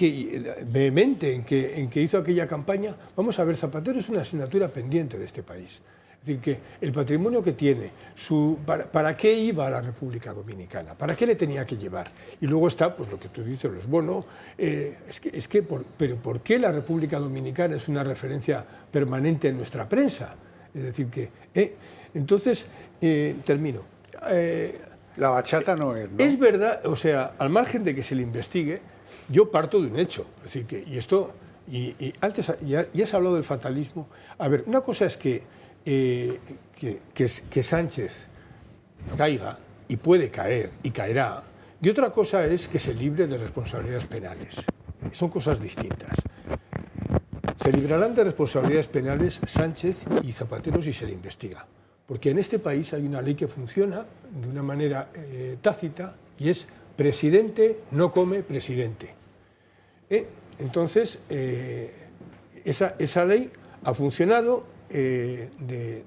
vehemente en que hizo aquella campaña. Vamos a ver, Zapatero es una asignatura pendiente de este país. Es decir, que el patrimonio que tiene, ¿para qué iba a la República Dominicana? ¿Para qué le tenía que llevar? Y luego está, pues lo que tú dices, los bonos. Pero ¿por qué la República Dominicana es una referencia permanente en nuestra prensa? Es decir, que... entonces, termino.
La bachata no es, ¿no?
Es verdad, o sea, al margen de que se le investigue, yo parto de un hecho. Es decir, que, y esto, y antes ya has hablado del fatalismo. A ver, una cosa es que Sánchez caiga, y puede caer, y caerá, y otra cosa es que se libre de responsabilidades penales. Son cosas distintas. Se librarán de responsabilidades penales Sánchez y Zapatero si se le investiga. Porque en este país hay una ley que funciona de una manera tácita y es presidente no come presidente. Entonces, esa ley ha funcionado de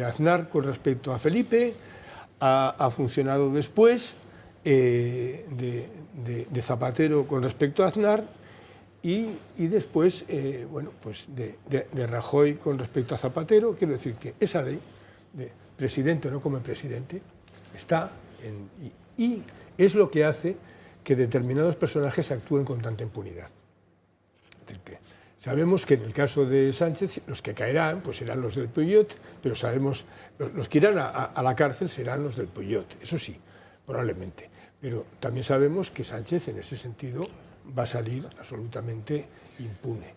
Aznar con respecto a Felipe, ha funcionado después de Zapatero con respecto a Aznar y después, bueno, pues de Rajoy con respecto a Zapatero. Quiero decir que esa ley de presidente no come presidente está y es lo que hace que determinados personajes actúen con tanta impunidad. Es decir, que sabemos que en el caso de Sánchez los que caerán pues serán los del Puyot, pero sabemos los que irán a la cárcel serán los del Puyot, eso sí, probablemente. Pero también sabemos que Sánchez en ese sentido va a salir absolutamente impune.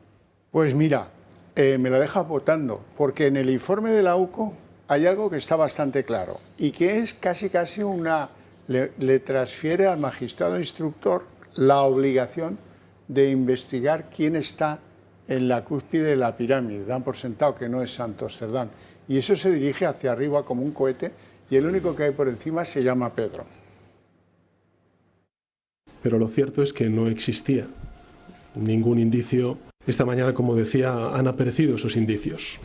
Pues mira, me la deja votando, porque en el informe de la UCO hay algo que está bastante claro y que es casi le transfiere al magistrado instructor la obligación de investigar quién está en la cúspide de la pirámide. Dan por sentado que no es Santos Cerdán. Y eso se dirige hacia arriba como un cohete y el único que hay por encima se llama Pedro.
Pero lo cierto es que no existía ningún indicio. Esta mañana, como decía, han aparecido esos indicios.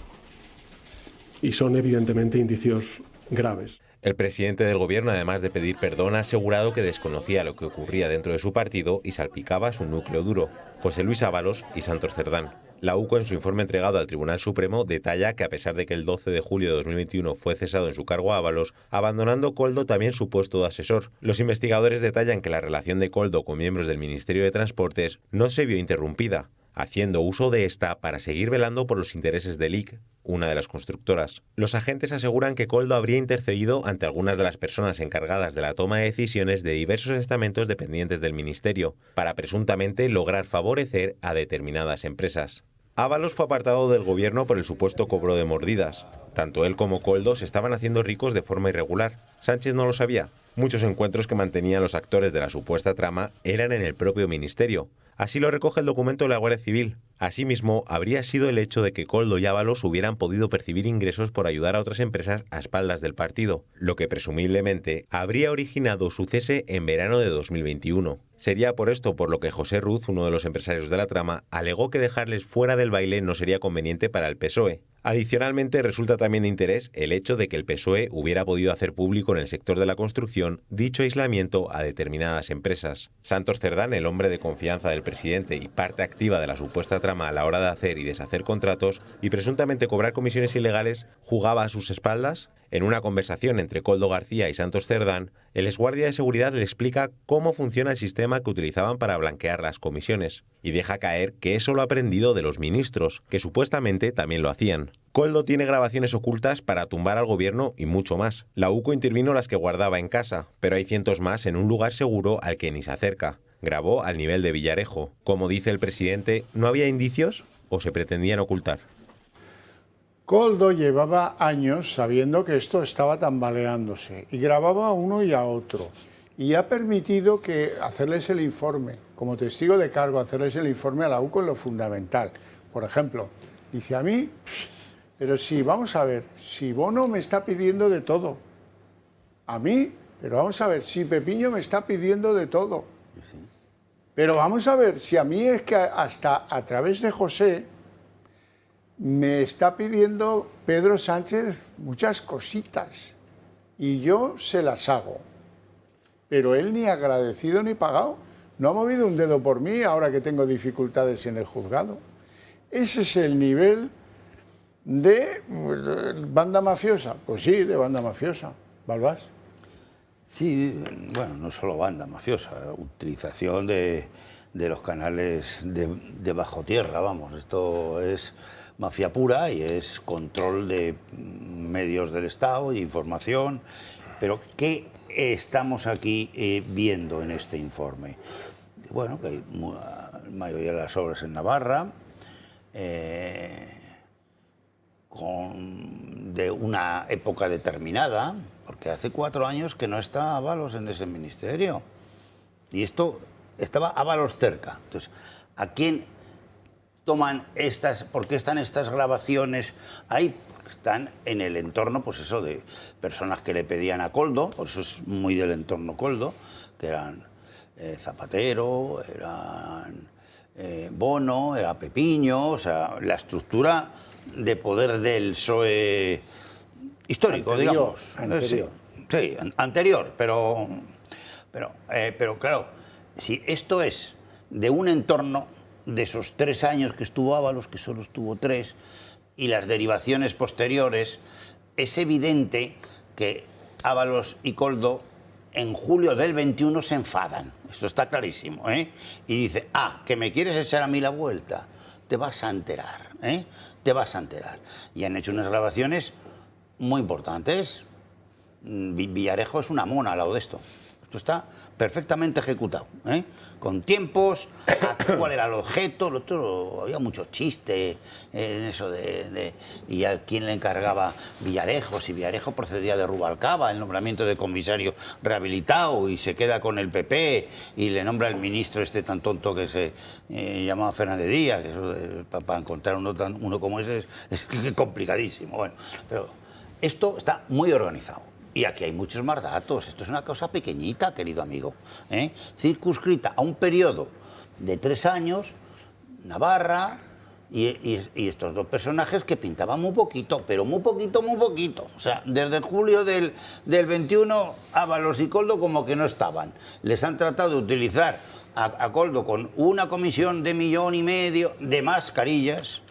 Y son evidentemente indicios graves.
El presidente del gobierno, además de pedir perdón, ha asegurado que desconocía lo que ocurría dentro de su partido y salpicaba a su núcleo duro, José Luis Ábalos y Santos Cerdán. La UCO, en su informe entregado al Tribunal Supremo, detalla que a pesar de que el 12 de julio de 2021 fue cesado en su cargo Ábalos, abandonando Koldo también su puesto de asesor. Los investigadores detallan que la relación de Koldo con miembros del Ministerio de Transportes no se vio interrumpida, haciendo uso de esta para seguir velando por los intereses de LIC, una de las constructoras. Los agentes aseguran que Koldo habría intercedido ante algunas de las personas encargadas de la toma de decisiones de diversos estamentos dependientes del Ministerio, para presuntamente lograr favorecer a determinadas empresas. Ábalos fue apartado del gobierno por el supuesto cobro de mordidas. Tanto él como Koldo se estaban haciendo ricos de forma irregular. Sánchez no lo sabía. Muchos encuentros que mantenían los actores de la supuesta trama eran en el propio ministerio, Así lo recoge el documento de la Guardia Civil. Asimismo, habría sido el hecho de que Koldo y Ábalos hubieran podido percibir ingresos por ayudar a otras empresas a espaldas del partido, lo que presumiblemente habría originado su cese en verano de 2021. Sería por esto por lo que José Ruz, uno de los empresarios de la trama, alegó que dejarles fuera del baile no sería conveniente para el PSOE. Adicionalmente, resulta también de interés el hecho de que el PSOE hubiera podido hacer público en el sector de la construcción dicho aislamiento a determinadas empresas. Santos Cerdán, el hombre de confianza del presidente y parte activa de la supuesta trama a la hora de hacer y deshacer contratos y presuntamente cobrar comisiones ilegales, ¿jugaba a sus espaldas? En una conversación entre Koldo García y Santos Cerdán, el exguardia de seguridad le explica cómo funciona el sistema que utilizaban para blanquear las comisiones, y deja caer que eso lo ha aprendido de los ministros, que supuestamente también lo hacían. Koldo tiene grabaciones ocultas para tumbar al gobierno y mucho más. La UCO intervino las que guardaba en casa, pero hay cientos más en un lugar seguro al que ni se acerca. Grabó al nivel de Villarejo. Como dice el presidente, ¿no había indicios o se pretendían ocultar?
Koldo llevaba años sabiendo que esto estaba tambaleándose y grababa a uno y a otro. Y ha permitido que hacerles el informe, como testigo de cargo, hacerles el informe a la UCO en lo fundamental. Por ejemplo, dice a mí, pero sí, vamos a ver, si Bono me está pidiendo de todo, a mí, pero vamos a ver, si Pepiño me está pidiendo de todo, pero vamos a ver, si a mí es que hasta a través de José me está pidiendo Pedro Sánchez muchas cositas y yo se las hago. Pero él ni agradecido ni pagado. No ha movido un dedo por mí ahora que tengo dificultades en el juzgado. Ese es el nivel de banda mafiosa. Pues sí, de banda mafiosa. ¿Balbás?
Sí, bueno, no solo banda mafiosa, utilización de los canales de bajo tierra, vamos. Esto es mafia pura y es control de medios del Estado, de información. Pero ¿qué estamos aquí viendo en este informe? Bueno, que hay la mayoría de las obras en Navarra, de una época determinada, porque hace 4 años que no está Ábalos en ese ministerio. Y esto estaba Ábalos cerca. Entonces, ¿a quién toman estas? ¿Por qué están estas grabaciones ahí? Porque están en el entorno, pues eso, de personas que le pedían a Koldo, por eso es muy del entorno Koldo, que eran Zapatero, eran Bono, era Pepiño, o sea, la estructura de poder del PSOE histórico,
anterior,
digamos.
Anterior.
Sí, anterior, pero claro, si esto es de un entorno de esos 3 años que estuvo Ábalos, que solo estuvo 3, y las derivaciones posteriores, es evidente que Ábalos y Koldo en julio del 21 se enfadan. Esto está clarísimo, ¿eh? Y dice, que me quieres echar a mí la vuelta, te vas a enterar, ¿eh? Te vas a enterar. Y han hecho unas grabaciones muy importantes. Villarejo es una mona al lado de esto. Esto está perfectamente ejecutado, ¿eh? Con tiempos, cuál era el objeto, lo otro, había mucho chiste en eso y a quién le encargaba Villarejo, si Villarejo procedía de Rubalcaba, el nombramiento de comisario rehabilitado y se queda con el PP y le nombra el ministro este tan tonto que se llamaba Fernández Díaz, que eso, para encontrar uno como ese es complicadísimo. Bueno, pero esto está muy organizado. Y aquí hay muchos más datos. Esto es una cosa pequeñita, querido amigo, ¿eh? Circunscrita a un periodo de 3 años, Navarra, y estos 2 personajes que pintaban muy poquito, pero muy poquito, muy poquito. O sea, desde julio del 21, Ábalos y Koldo como que no estaban. Les han tratado de utilizar a Koldo con una comisión de 1,5 millones de mascarillas,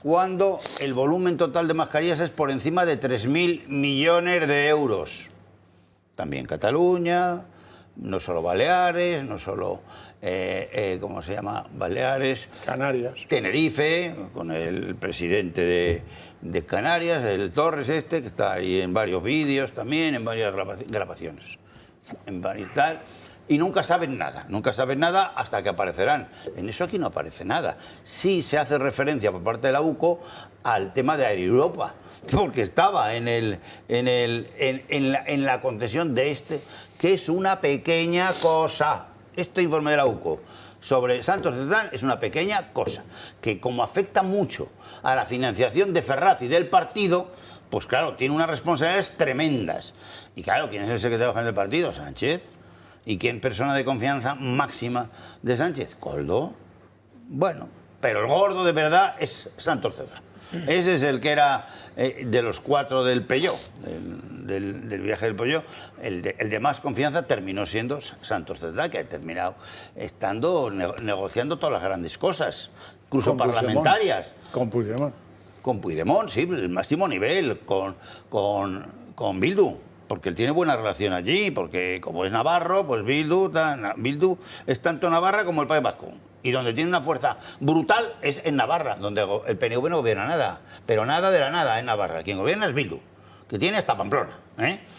cuando el volumen total de mascarillas es por encima de 3.000 millones de euros. También Cataluña, no solo Baleares, no solo, ¿cómo se llama? Baleares.
Canarias.
Tenerife, con el presidente de Canarias, el Torres que está ahí en varios vídeos también, en varias grabaciones. En varios tal. Y nunca saben nada hasta que aparecerán. En eso aquí no aparece nada. Sí se hace referencia por parte de la UCO al tema de Air Europa, porque estaba en la concesión de que es una pequeña cosa. Este informe de la UCO sobre Santos Cerdán es una pequeña cosa, que como afecta mucho a la financiación de Ferraz y del partido, pues claro, tiene unas responsabilidades tremendas. Y claro, ¿quién es el secretario general del partido? Sánchez. ¿Y quién persona de confianza máxima de Sánchez? Koldo. Bueno, pero el gordo de verdad es Santos Cerdán. Ese es el que era de los 4 del Peugeot, del viaje del Peugeot, el de más confianza terminó siendo Santos Cerdán, que ha terminado estando negociando todas las grandes cosas, incluso parlamentarias.
Con Puigdemont.
Con Puigdemont, sí, el máximo nivel, con Bildu. Porque él tiene buena relación allí, porque como es navarro, pues Bildu es tanto Navarra como el País Vasco. Y donde tiene una fuerza brutal es en Navarra, donde el PNV no gobierna nada, pero nada de la nada en Navarra. Quien gobierna es Bildu, que tiene hasta Pamplona.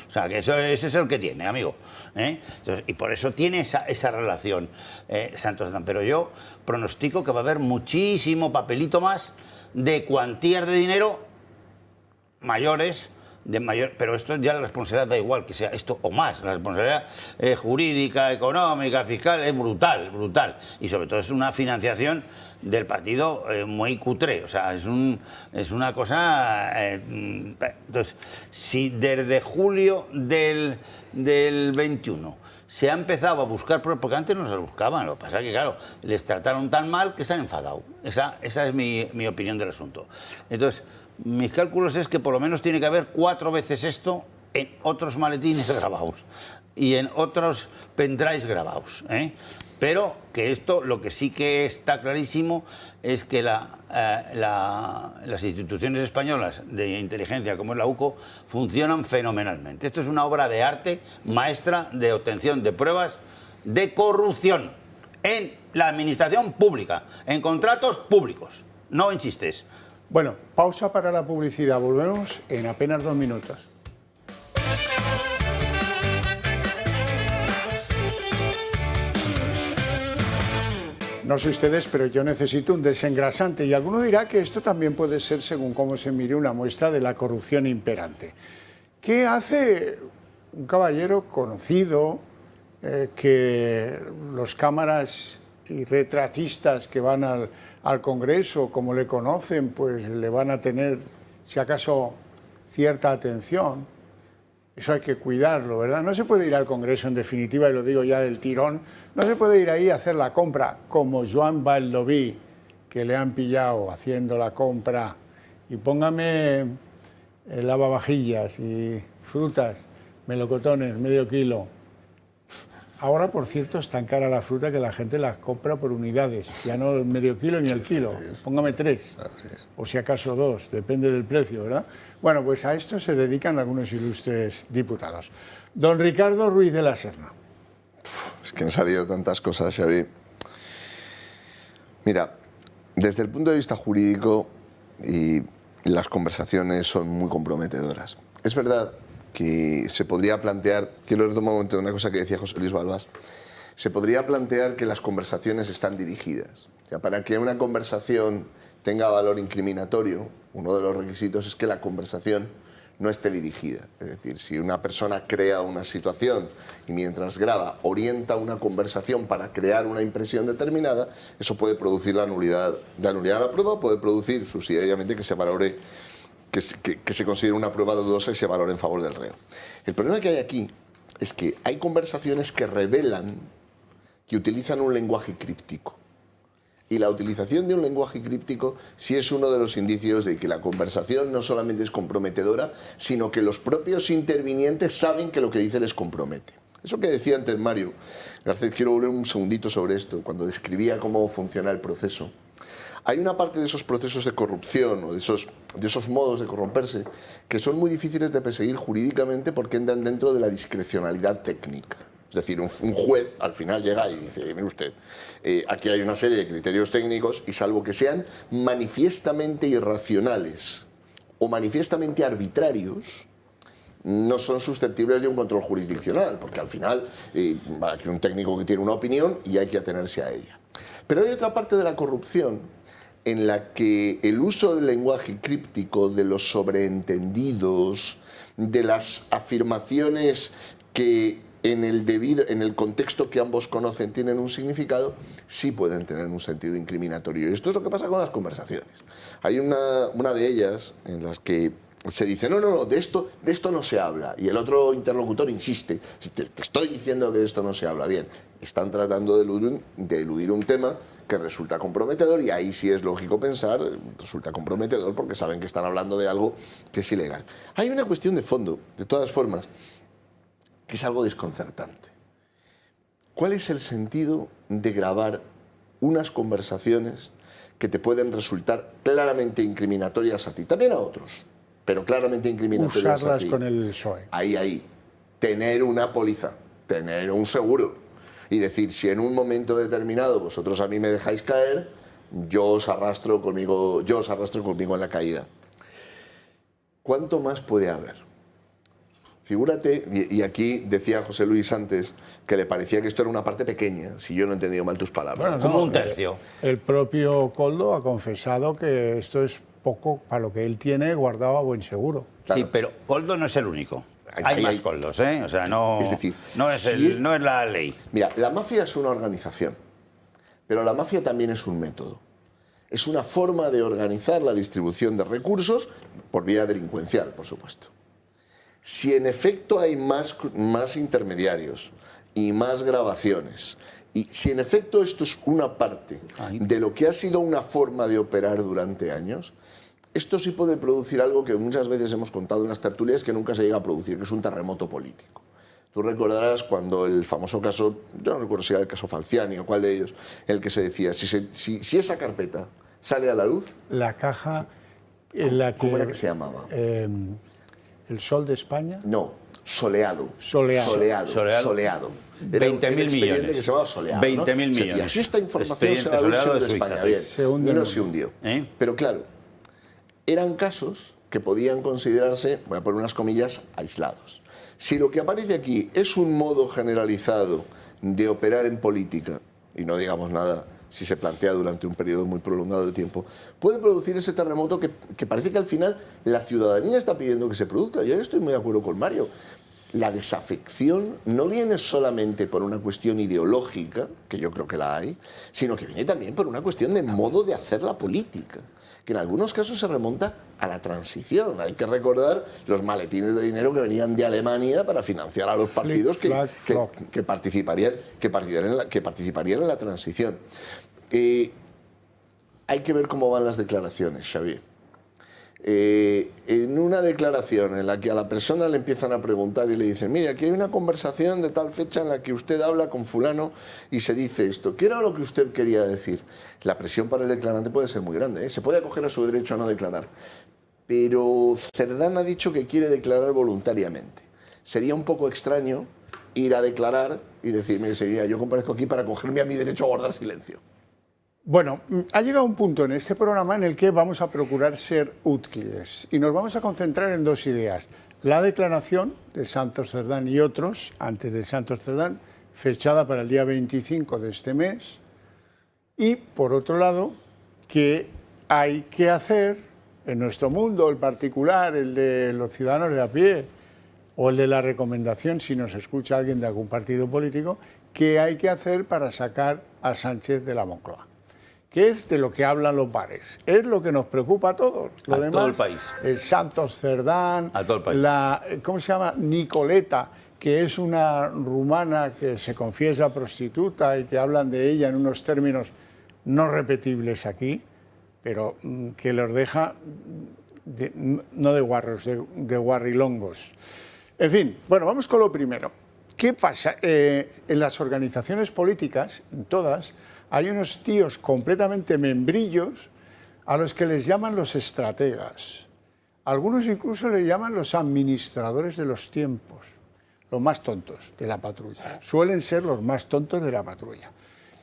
O sea, que ese es el que tiene, amigo. Entonces, y por eso tiene esa relación Santos Cerdán. Pero yo pronostico que va a haber muchísimo papelito más de cuantías de dinero mayores, pero esto ya la responsabilidad da igual que sea esto o más. La responsabilidad jurídica, económica, fiscal es brutal, brutal. Y sobre todo es una financiación del partido muy cutre. O sea, es una cosa... entonces, si desde julio del 21 se ha empezado a buscar, porque antes no se lo buscaban, lo que pasa es que, claro, les trataron tan mal que se han enfadado. Esa es mi opinión del asunto. Entonces, mis cálculos es que por lo menos tiene que haber 4 veces esto en otros maletines grabados y en otros pendrives grabados. Pero que esto, lo que sí que está clarísimo es que las instituciones españolas de inteligencia, como es la UCO, funcionan fenomenalmente. Esto es una obra de arte maestra de obtención de pruebas de corrupción en la administración pública, en contratos públicos, no en chistes.
Bueno, pausa para la publicidad. Volvemos en apenas 2 minutos. No sé ustedes, pero yo necesito un desengrasante. Y alguno dirá que esto también puede ser, según cómo se mire, una muestra de la corrupción imperante. ¿Qué hace un caballero conocido que los cámaras y retratistas que van al Congreso, como le conocen, pues le van a tener, si acaso, cierta atención? Eso hay que cuidarlo, ¿verdad? No se puede ir al Congreso, en definitiva, y lo digo ya del tirón, no se puede ir ahí a hacer la compra como Joan Baldoví, que le han pillado haciendo la compra, y póngame lavavajillas y frutas, melocotones, medio kilo. Ahora, por cierto, es tan cara la fruta que la gente la compra por unidades, ya no el medio kilo ni el kilo, póngame 3, o si acaso 2, depende del precio, ¿verdad? Bueno, pues a esto se dedican algunos ilustres diputados. Don Ricardo Ruiz de la Serna.
Es que han salido tantas cosas, Xavi. Mira, desde el punto de vista jurídico, y las conversaciones son muy comprometedoras. Es verdad que se podría plantear, quiero retomar un momento de una cosa que decía José Luis Balbás, se podría plantear que las conversaciones están dirigidas. O sea, para que una conversación tenga valor incriminatorio, uno de los requisitos es que la conversación no esté dirigida. Es decir, si una persona crea una situación y mientras graba orienta una conversación para crear una impresión determinada, eso puede producir la nulidad de la prueba, puede producir subsidiariamente que se valore, que se considere una prueba dudosa y se valore en favor del reo. El problema que hay aquí es que hay conversaciones que revelan que utilizan un lenguaje críptico. Y la utilización de un lenguaje críptico sí es uno de los indicios de que la conversación no solamente es comprometedora, sino que los propios intervinientes saben que lo que dice les compromete. Eso que decía antes Mario Garcés, quiero volver un segundito sobre esto, cuando describía cómo funciona el proceso. Hay una parte de esos procesos de corrupción o de esos modos de corromperse que son muy difíciles de perseguir jurídicamente porque entran dentro de la discrecionalidad técnica. Es decir, un juez al final llega y dice, mire usted, aquí hay una serie de criterios técnicos y salvo que sean manifiestamente irracionales o manifiestamente arbitrarios, no son susceptibles de un control jurisdiccional, porque al final hay un técnico que tiene una opinión y hay que atenerse a ella. Pero hay otra parte de la corrupción en la que el uso del lenguaje críptico, de los sobreentendidos, de las afirmaciones que en el contexto que ambos conocen tienen un significado, sí pueden tener un sentido incriminatorio. Y esto es lo que pasa con las conversaciones. Hay una de ellas en las que se dice, no, de esto no se habla. Y el otro interlocutor insiste, te estoy diciendo que de esto no se habla. Bien, están tratando de eludir un tema que resulta comprometedor, y ahí sí es lógico pensar, resulta comprometedor porque saben que están hablando de algo que es ilegal. Hay una cuestión de fondo, de todas formas, que es algo desconcertante. ¿Cuál es el sentido de grabar unas conversaciones que te pueden resultar claramente incriminatorias a ti, también a otros, pero claramente incriminatorias
usarlas
a ti?
Con el PSOE.
Ahí. Tener una póliza, tener un seguro y decir, si en un momento determinado vosotros a mí me dejáis caer, yo os arrastro conmigo en la caída. ¿Cuánto más puede haber? Figúrate, y aquí decía José Luis antes que le parecía que esto era una parte pequeña, si yo no he entendido mal tus palabras.
Bueno,
como un tercio.
El propio Koldo ha confesado que esto es poco para lo que él tiene guardado a buen seguro.
Claro. Sí, pero Koldo no es el único. Hay más Koldos, ¿eh? O sea, no es, decir, no es la ley.
Mira, la mafia es una organización, pero la mafia también es un método. Es una forma de organizar la distribución de recursos por vía delincuencial, por supuesto. Si en efecto hay más intermediarios y más grabaciones, y si en efecto esto es una parte de lo que ha sido una forma de operar durante años, esto sí puede producir algo que muchas veces hemos contado en las tertulias que nunca se llega a producir, que es un terremoto político. Tú recordarás cuando el famoso caso, yo no recuerdo si era el caso Falciani o cuál de ellos, en el que se decía, si esa carpeta sale a la luz...
La caja en la que...
¿Cómo era que se llamaba?
¿El Sol de España?
No, Soleado.
20.000 millones.
Que se llamaba Soleado,
20.000 millones.
Decía, si esta información se da a luz de España, bien, y no se hundió. Pero claro, eran casos que podían considerarse, voy a poner unas comillas, aislados. Si lo que aparece aquí es un modo generalizado de operar en política, y no digamos nada si se plantea durante un periodo muy prolongado de tiempo, puede producir ese terremoto que parece que al final la ciudadanía está pidiendo que se produzca. Yo estoy muy de acuerdo con Mario. La desafección no viene solamente por una cuestión ideológica, que yo creo que la hay, sino que viene también por una cuestión de modo de hacer la política, que en algunos casos se remonta a la transición. Hay que recordar los maletines de dinero que venían de Alemania para financiar a los partidos que participarían en la transición. Hay que ver cómo van las declaraciones, Xavier. En una declaración en la que a la persona le empiezan a preguntar y le dicen, mire, aquí hay una conversación de tal fecha en la que usted habla con fulano y se dice esto, ¿qué era lo que usted quería decir? La presión para el declarante puede ser muy grande, ¿eh? Se puede acoger a su derecho a no declarar, pero Cerdán ha dicho que quiere declarar voluntariamente. Sería un poco extraño ir a declarar y decir, mire, señora, yo comparezco aquí para acogerme a mi derecho a guardar silencio.
Bueno, ha llegado un punto en este programa en el que vamos a procurar ser útiles y nos vamos a concentrar en dos ideas. La declaración de Santos Cerdán y otros, antes de Santos Cerdán, fechada para el día 25 de este mes, y por otro lado, que hay que hacer en nuestro mundo, el particular, el de los ciudadanos de a pie, o el de la recomendación, si nos escucha alguien de algún partido político, qué hay que hacer para sacar a Sánchez de la Moncloa. Que es de lo que hablan los bares. Es lo que nos preocupa a todos. Lo demás,
todo el país.
El Santos Cerdán,
a todo el país.
¿Cómo se llama? Nicoleta, que es una rumana que se confiesa prostituta y que hablan de ella en unos términos no repetibles aquí, pero que los deja, no de guarros, de guarrilongos. En fin, bueno, vamos con lo primero. ¿Qué pasa? En las organizaciones políticas, en todas, hay unos tíos completamente membrillos a los que les llaman los estrategas. Algunos incluso le llaman los administradores de los tiempos, los más tontos de la patrulla. Suelen ser los más tontos de la patrulla.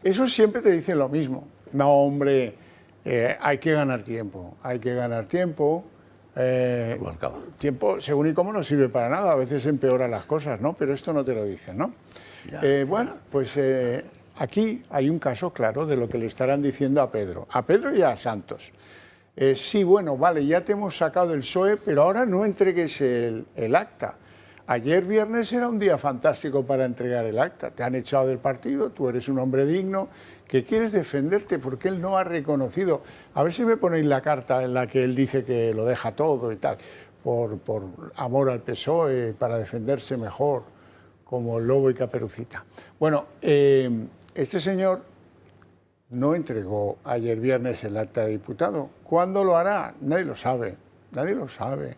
Esos siempre te dicen lo mismo. No, hombre, hay que ganar tiempo, hay que ganar tiempo. Tiempo, según y cómo, no sirve para nada. A veces empeora las cosas, ¿no? Pero esto no te lo dicen, ¿no? Bueno, pues... aquí hay un caso claro de lo que le estarán diciendo a Pedro y a Santos. Sí, bueno, vale, ya te hemos sacado el PSOE, pero ahora no entregues el acta. Ayer viernes era un día fantástico para entregar el acta. Te han echado del partido, tú eres un hombre digno, que quieres defenderte porque él no ha reconocido. A ver si me ponéis la carta en la que él dice que lo deja todo y tal, por amor al PSOE, para defenderse mejor, como el lobo y Caperucita. Bueno, este señor no entregó ayer viernes el acta de diputado. ¿Cuándo lo hará? Nadie lo sabe, nadie lo sabe.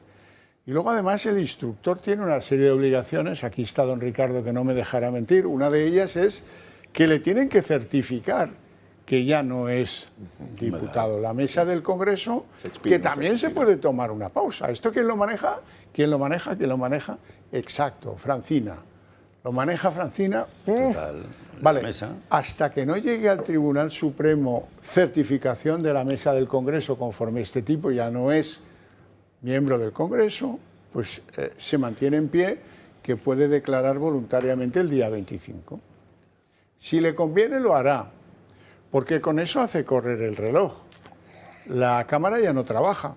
Y luego, además, el instructor tiene una serie de obligaciones. Aquí está don Ricardo, que no me dejará mentir. Una de ellas es que le tienen que certificar que ya no es diputado. La mesa del Congreso, que también se puede tomar una pausa. ¿Esto quién lo maneja? ¿Quién lo maneja? ¿Quién lo maneja? Exacto, Francina. Lo maneja Francina.
Total.
Vale, hasta que no llegue al Tribunal Supremo certificación de la mesa del Congreso, conforme este tipo ya no es miembro del Congreso, pues se mantiene en pie que puede declarar voluntariamente el día 25. Si le conviene, lo hará, porque con eso hace correr el reloj. La Cámara ya no trabaja.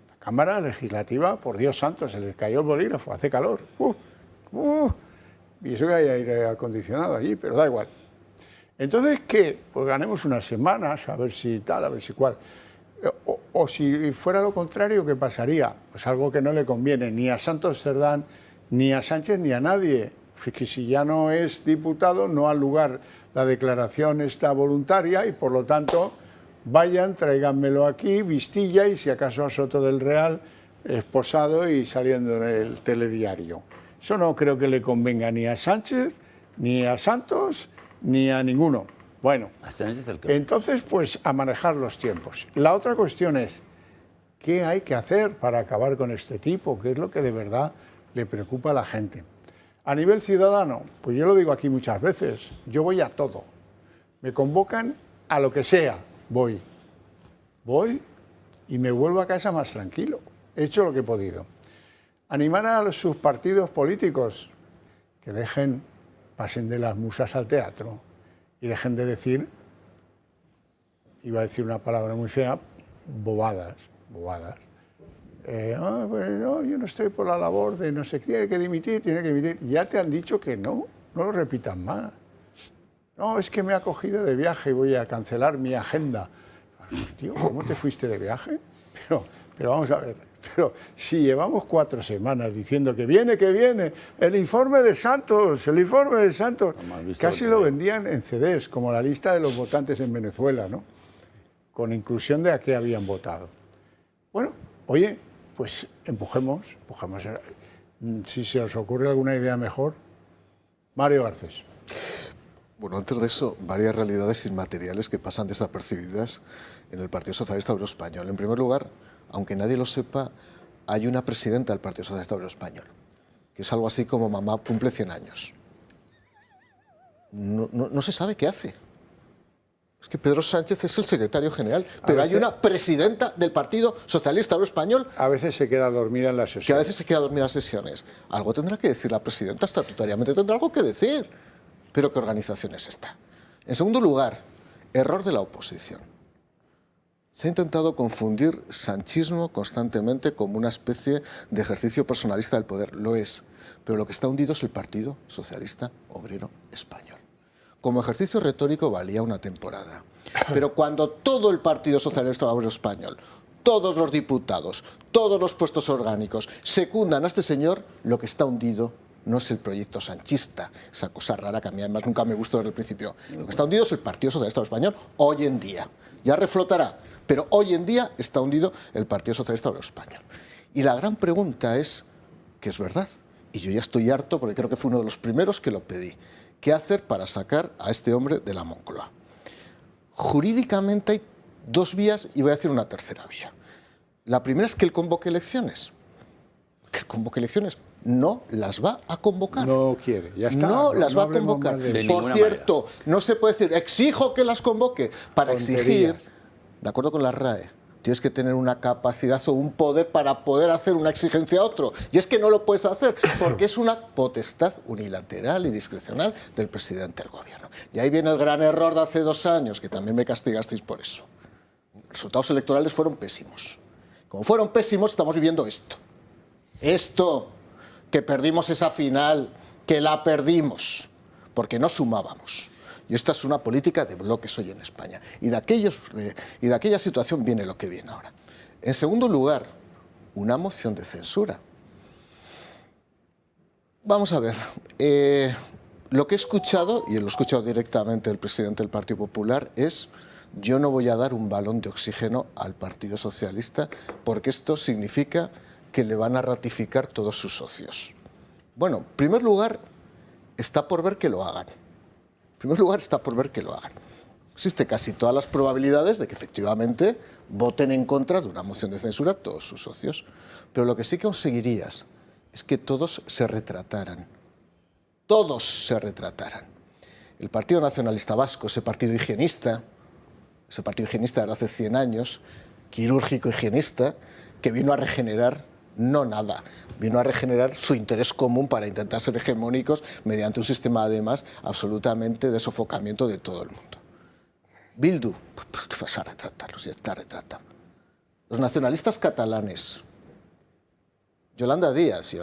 La Cámara Legislativa, por Dios santo, se le cayó el bolígrafo, hace calor. Y eso que hay aire acondicionado allí, pero da igual. Entonces, ¿qué? Pues ganemos unas semanas, a ver si tal, a ver si cual. O si fuera lo contrario, ¿qué pasaría? Pues algo que no le conviene ni a Santos Cerdán, ni a Sánchez, ni a nadie. Porque si ya no es diputado, no ha lugar la declaración esta voluntaria y, por lo tanto, vayan, tráiganmelo aquí, Vistilla y, si acaso, a Soto del Real, esposado y saliendo en el telediario. Eso no creo que le convenga ni a Sánchez, ni a Santos, ni a ninguno. Bueno, entonces, pues a manejar los tiempos. La otra cuestión es, ¿qué hay que hacer para acabar con este tipo? ¿Qué es lo que de verdad le preocupa a la gente? A nivel ciudadano, pues yo lo digo aquí muchas veces, yo voy a todo. Me convocan a lo que sea, voy y me vuelvo a casa más tranquilo. He hecho lo que he podido. Animar a sus partidos políticos que pasen de las musas al teatro. Y dejen de decir, iba a decir una palabra muy fea, bobadas. Bueno, yo no estoy por la labor de no sé, tiene que dimitir. Ya te han dicho que no lo repitan más. No, es que me ha cogido de viaje y voy a cancelar mi agenda. Tío, ¿cómo te fuiste de viaje? Pero vamos a ver. Pero si llevamos 4 semanas diciendo que viene, el informe de Santos, casi lo vendían en CDs, como la lista de los votantes en Venezuela, ¿no? Con inclusión de a qué habían votado. Bueno, oye, pues empujemos. Si se os ocurre alguna idea mejor. Mario Garcés.
Bueno, antes de eso, varias realidades inmateriales que pasan desapercibidas en el Partido Socialista Obrero Español. En primer lugar, aunque nadie lo sepa, hay una presidenta del Partido Socialista Obrero Español, que es algo así como mamá cumple 100 años. No se sabe qué hace. Es que Pedro Sánchez es el secretario general, pero hay una presidenta del Partido Socialista Obrero Español.
A veces se queda dormida en las sesiones.
Que a veces se queda dormida en las sesiones. Algo tendrá que decir la presidenta, estatutariamente tendrá algo que decir. Pero ¿qué organización es esta? En segundo lugar, error de la oposición. Se ha intentado confundir sanchismo constantemente como una especie de ejercicio personalista del poder. Lo es. Pero lo que está hundido es el Partido Socialista Obrero Español. Como ejercicio retórico valía una temporada. Pero cuando todo el Partido Socialista Obrero Español, todos los diputados, todos los puestos orgánicos secundan a este señor, lo que está hundido no es el proyecto sanchista, esa cosa rara que a mí además nunca me gustó desde el principio. Lo que está hundido es el Partido Socialista Obrero Español hoy en día. Ya reflotará, pero hoy en día está hundido el Partido Socialista Obrero Español. Y la gran pregunta es, que es verdad, y yo ya estoy harto porque creo que fue uno de los primeros que lo pedí, ¿qué hacer para sacar a este hombre de la Moncloa? Jurídicamente hay 2 vías y voy a decir una tercera vía. La primera es que él convoque elecciones. Que él convoque elecciones. No las va a convocar.
No quiere, ya está.
No las va a convocar. Por cierto, no se puede decir, exijo que las convoque. Para exigir, de acuerdo con la RAE, tienes que tener una capacidad o un poder para poder hacer una exigencia a otro. Y es que no lo puedes hacer porque es una potestad unilateral y discrecional del presidente del gobierno. Y ahí viene el gran error de hace 2 años, que también me castigasteis por eso. Los resultados electorales fueron pésimos. Como fueron pésimos, estamos viviendo esto. que perdimos esa final, que la perdimos, porque no sumábamos. Y esta es una política de bloques hoy en España. Y de aquella situación viene lo que viene ahora. En segundo lugar, una moción de censura. Vamos a ver, lo que he escuchado, y lo he escuchado directamente del presidente del Partido Popular, es: yo no voy a dar un balón de oxígeno al Partido Socialista porque esto significa que le van a ratificar todos sus socios. Bueno, en primer lugar, está por ver que lo hagan. Existen casi todas las probabilidades de que efectivamente voten en contra de una moción de censura todos sus socios. Pero lo que sí conseguirías es que todos se retrataran. Todos se retrataran. El Partido Nacionalista Vasco, ese partido higienista de hace 100 años, quirúrgico higienista, que vino a regenerar, no nada, vino a regenerar su interés común para intentar ser hegemónicos mediante un sistema, además, absolutamente de sofocamiento de todo el mundo. Bildu, te vas a retratarlos, ya está retratado. Los nacionalistas catalanes. Yolanda Díaz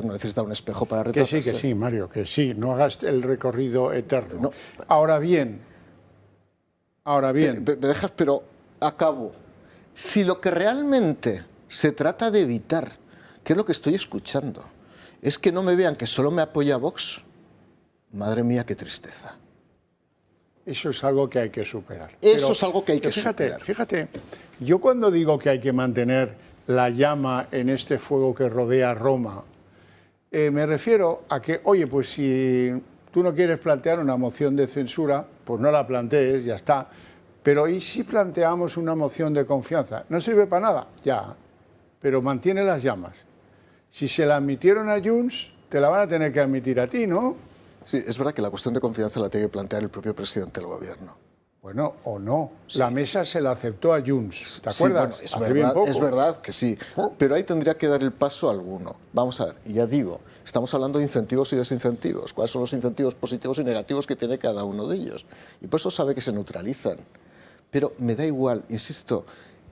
no necesita un espejo para retratarse.
Que sí, Mario, que sí, no hagas el recorrido eterno. No. Ahora bien...
Me dejas, pero acabo. Si lo que realmente se trata de evitar, que es lo que estoy escuchando, es que no me vean que solo me apoya Vox, madre mía, qué tristeza.
Eso es algo que hay que superar.
Fíjate,
yo cuando digo que hay que mantener la llama en este fuego que rodea Roma, me refiero a que, oye, pues si tú no quieres plantear una moción de censura, pues no la plantees, ya está. Pero ¿y si planteamos una moción de confianza? ¿No sirve para nada? Ya, pero mantiene las llamas. Si se la admitieron a Junts, te la van a tener que admitir a ti, ¿no?
Sí, es verdad que la cuestión de confianza la tiene que plantear el propio presidente del gobierno.
Bueno, o no. Sí. La mesa se la aceptó a Junts, ¿te acuerdas?
Sí, bueno, es verdad que sí, pero ahí tendría que dar el paso a alguno. Vamos a ver, y ya digo, estamos hablando de incentivos y desincentivos. ¿Cuáles son los incentivos positivos y negativos que tiene cada uno de ellos? Y por eso sabe que se neutralizan. Pero me da igual, insisto,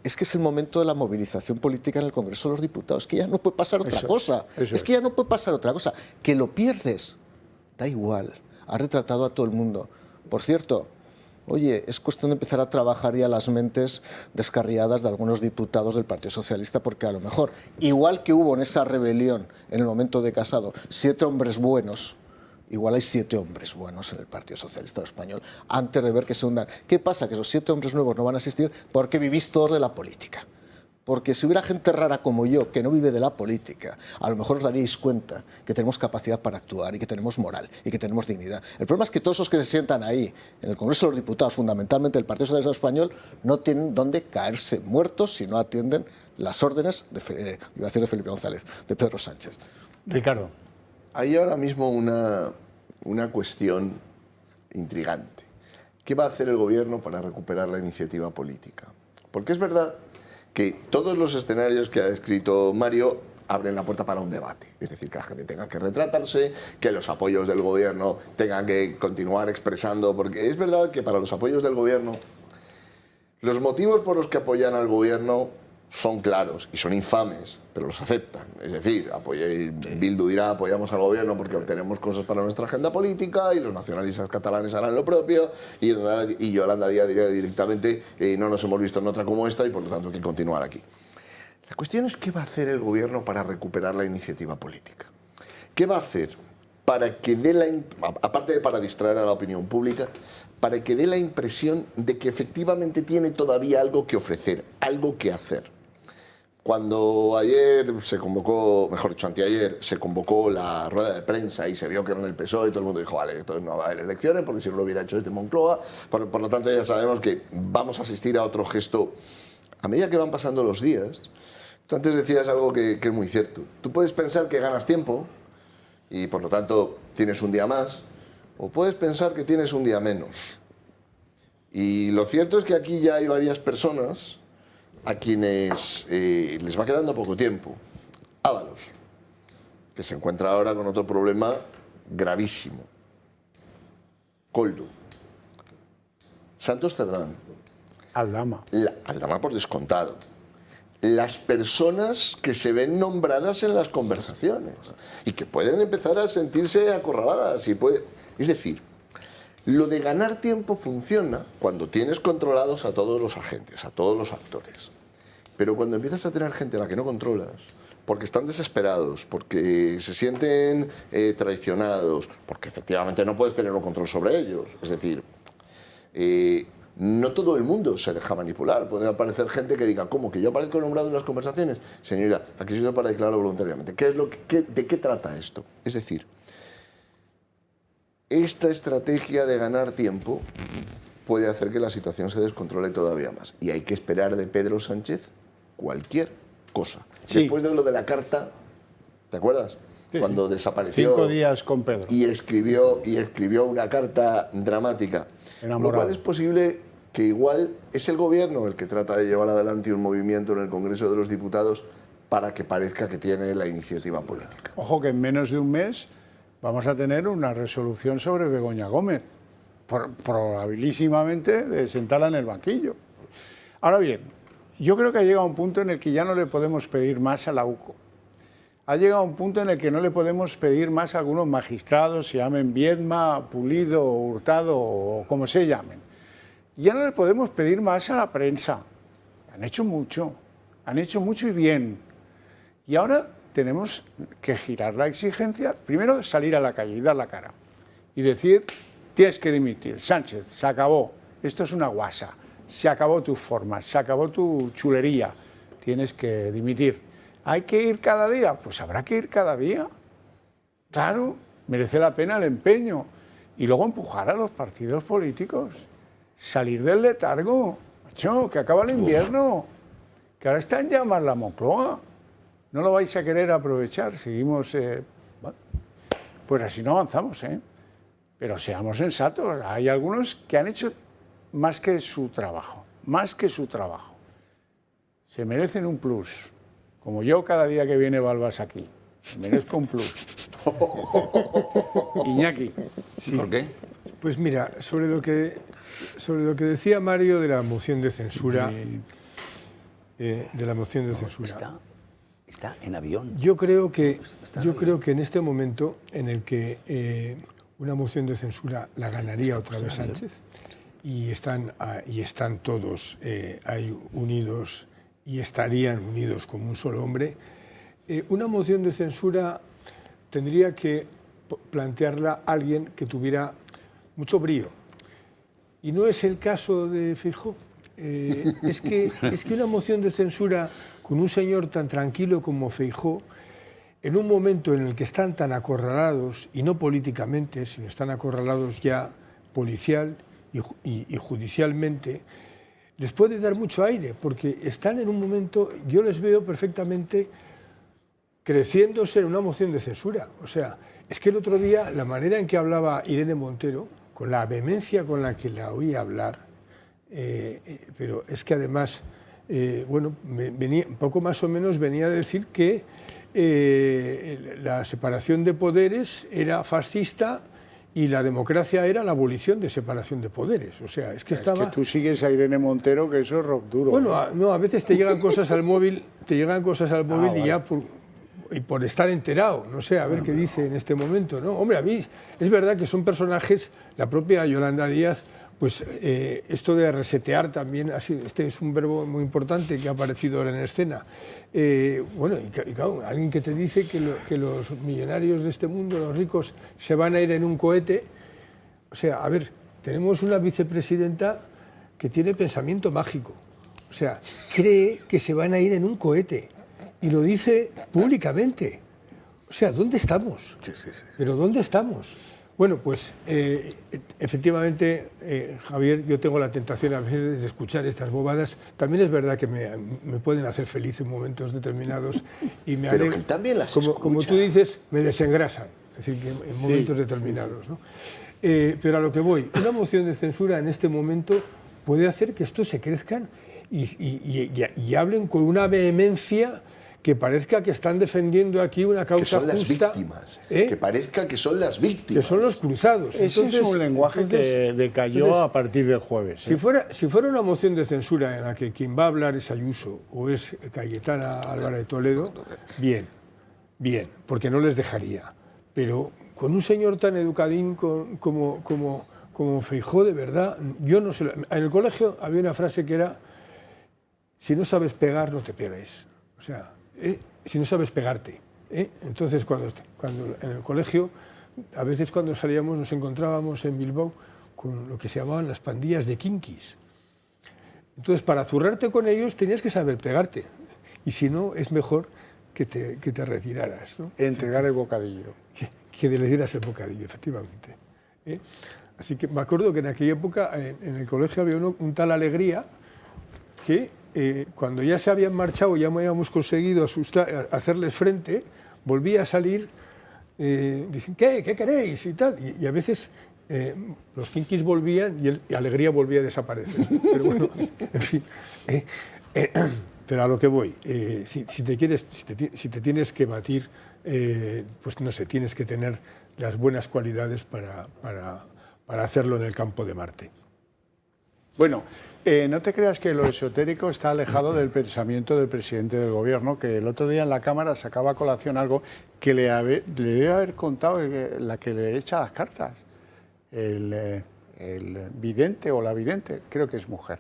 es que es el momento de la movilización política en el Congreso de los Diputados. Es que ya no puede pasar otra cosa. Es que ya no puede pasar otra cosa. Que lo pierdes, da igual. Ha retratado a todo el mundo. Por cierto, oye, es cuestión de empezar a trabajar ya las mentes descarriadas de algunos diputados del Partido Socialista, porque a lo mejor, igual que hubo en esa rebelión en el momento de Casado 7 hombres buenos, igual hay 7 hombres buenos en el Partido Socialista Español, antes de ver que se hundan. ¿Qué pasa? Que esos 7 hombres nuevos no van a asistir porque vivís todos de la política. Porque si hubiera gente rara como yo, que no vive de la política, a lo mejor os daríais cuenta que tenemos capacidad para actuar y que tenemos moral y que tenemos dignidad. El problema es que todos esos que se sientan ahí, en el Congreso de los Diputados, fundamentalmente el Partido Socialista Español, no tienen dónde caerse muertos si no atienden las órdenes de Felipe González, de Pedro Sánchez.
Ricardo.
Hay ahora mismo una cuestión intrigante. ¿Qué va a hacer el gobierno para recuperar la iniciativa política? Porque es verdad que todos los escenarios que ha descrito Mario abren la puerta para un debate. Es decir, que la gente tenga que retratarse, que los apoyos del gobierno tengan que continuar expresando, porque es verdad que para los apoyos del gobierno, los motivos por los que apoyan al gobierno son claros y son infames, pero los aceptan. Es decir, Bildu dirá apoyamos al gobierno porque obtenemos cosas para nuestra agenda política y los nacionalistas catalanes harán lo propio y Yolanda Díaz dirá directamente no nos hemos visto en otra como esta y por lo tanto hay que continuar aquí. La cuestión es qué va a hacer el gobierno para recuperar la iniciativa política. ¿Qué va a hacer para que aparte de para distraer a la opinión pública, para que dé la impresión de que efectivamente tiene todavía algo que ofrecer, algo que hacer? Cuando ayer se convocó, mejor dicho, anteayer, se convocó la rueda de prensa y se vio que era en el PSOE y todo el mundo dijo, vale, entonces no va a haber elecciones porque si no lo hubiera hecho desde Moncloa. Por lo tanto, ya sabemos que vamos a asistir a otro gesto. A medida que van pasando los días, tú antes decías algo que es muy cierto. Tú puedes pensar que ganas tiempo y por lo tanto tienes un día más, o puedes pensar que tienes un día menos. Y lo cierto es que aquí ya hay varias personas a quienes les va quedando poco tiempo. Ábalos, que se encuentra ahora con otro problema gravísimo. Koldo. Santos Cerdán.
Aldama.
Aldama por descontado. las personas que se ven nombradas en las conversaciones y que pueden empezar a sentirse acorraladas. Es decir, lo de ganar tiempo funciona cuando tienes controlados a todos los agentes, a todos los actores. Pero cuando empiezas a tener gente a la que no controlas, porque están desesperados, porque se sienten traicionados, porque efectivamente no puedes tener un control sobre ellos. Es decir, no todo el mundo se deja manipular. Puede aparecer gente que diga, ¿cómo? ¿Que yo aparezco nombrado en las conversaciones? Señora, aquí soy yo para declararlo voluntariamente. ¿De qué trata esto? Es decir, esta estrategia de ganar tiempo puede hacer que la situación se descontrole todavía más. Y hay que esperar de Pedro Sánchez cualquier cosa. Sí. Después de lo de la carta, ¿te acuerdas? Sí, cuando desapareció
5 días con Pedro.
Y escribió una carta dramática.
Enamorado.
Lo cual es posible que igual es el gobierno el que trata de llevar adelante un movimiento en el Congreso de los Diputados para que parezca que tiene la iniciativa política.
Ojo que en menos de un mes vamos a tener una resolución sobre Begoña Gómez, probabilísimamente de sentarla en el banquillo. Ahora bien, yo creo que ha llegado un punto en el que ya no le podemos pedir más a la UCO. Ha llegado un punto en el que no le podemos pedir más a algunos magistrados, se llamen Viedma, Pulido, Hurtado o como se llamen. Ya no le podemos pedir más a la prensa. Han hecho mucho y bien. Y ahora tenemos que girar la exigencia, primero salir a la calle y dar la cara. Y decir, tienes que dimitir. Sánchez, se acabó. Esto es una guasa. Se acabó tu forma, se acabó tu chulería. Tienes que dimitir. ¿Hay que ir cada día? Pues habrá que ir cada día. Claro, merece la pena el empeño. Y luego empujar a los partidos políticos. Salir del letargo. Macho, que acaba el invierno. Que ahora está en llamas la Moncloa. No lo vais a querer aprovechar. Seguimos... bueno, pues así no avanzamos, ¿eh? Pero seamos sensatos. Hay algunos que han hecho más que su trabajo. Más que su trabajo. Se merecen un plus. Como yo cada día que viene Balbás aquí. Merezco un plus. Iñaki.
Sí. ¿Por qué?
Pues mira, sobre lo que decía Mario de la moción de censura...
Está en avión.
Yo creo que en este momento en el que una moción de censura la ganaría otra vez Sánchez y están todos ahí unidos y estarían unidos como un solo hombre, una moción de censura tendría que plantearla alguien que tuviera mucho brío. Y no es el caso de Feijóo. Es que una moción de censura con un señor tan tranquilo como Feijóo, en un momento en el que están tan acorralados, y no políticamente, sino están acorralados ya policial y judicialmente, les puede dar mucho aire, porque están en un momento, yo les veo perfectamente creciéndose en una moción de censura. O sea, es que el otro día la manera en que hablaba Irene Montero, con la vehemencia con la que la oí hablar, pero es que además, bueno, poco más o menos venía a decir que la separación de poderes era fascista y la democracia era la abolición de separación de poderes. O sea, es que estaba...
Es que tú sigues a Irene Montero, que eso es rock duro.
Bueno, no, a veces te llegan cosas al móvil, y
vale.
ya por estar enterado, no sé, a ver qué dice en este momento, ¿no? Hombre, a mí es verdad que son personajes, la propia Yolanda Díaz, pues esto de resetear también, este es un verbo muy importante que ha aparecido ahora en escena. Bueno, y claro, alguien que te dice que los millonarios de este mundo, los ricos, se van a ir en un cohete. O sea, a ver, tenemos una vicepresidenta que tiene pensamiento mágico. O sea, cree que se van a ir en un cohete y lo dice públicamente. O sea, ¿dónde estamos?
Sí.
¿Pero dónde estamos? Bueno, pues efectivamente, Javier, yo tengo la tentación a veces de escuchar estas bobadas. También es verdad que me pueden hacer feliz en momentos determinados. Y me
pero que él también las escucha.
Como tú dices, me desengrasan. Es decir, que en momentos determinados. ¿No? Pero a lo que voy, una moción de censura en este momento puede hacer que estos se crezcan y hablen con una vehemencia que parezca que están defendiendo aquí una causa
que son las
justa,
víctimas, que parezca que son las víctimas.
Que son los cruzados.
Ese es un lenguaje que decayó a partir del jueves.
Si fuera una moción de censura en la que quien va a hablar es Ayuso o es Cayetana Álvarez de Toledo, bien, porque no les dejaría. Pero con un señor tan educadín como Feijóo, de verdad, yo no sé. En el colegio había una frase que era: si no sabes pegar, no te pegues. O sea, si no sabes pegarte. Entonces, cuando en el colegio, a veces cuando salíamos nos encontrábamos en Bilbao con lo que se llamaban las pandillas de kinkis. Entonces, para zurrarte con ellos tenías que saber pegarte. Y si no, es mejor que te retiraras, ¿no?
Entregar el bocadillo.
Que le dieras el bocadillo, efectivamente. Así que me acuerdo que en aquella época en el colegio había un tal Alegría que cuando ya se habían marchado, ya habíamos conseguido hacerles frente, volvía a salir, dicen, ¿qué queréis? Y tal. Y a veces los kinkis volvían y Alegría volvía a desaparecer. Pero bueno, en fin. Pero a lo que voy, si te tienes que batir, pues no sé, tienes que tener las buenas cualidades para hacerlo en el campo de Marte.
Bueno, no te creas que lo esotérico está alejado del pensamiento del presidente del gobierno, que el otro día en la Cámara sacaba a colación algo que le debe haber contado la que le echa las cartas, el vidente o la vidente, creo que es mujer.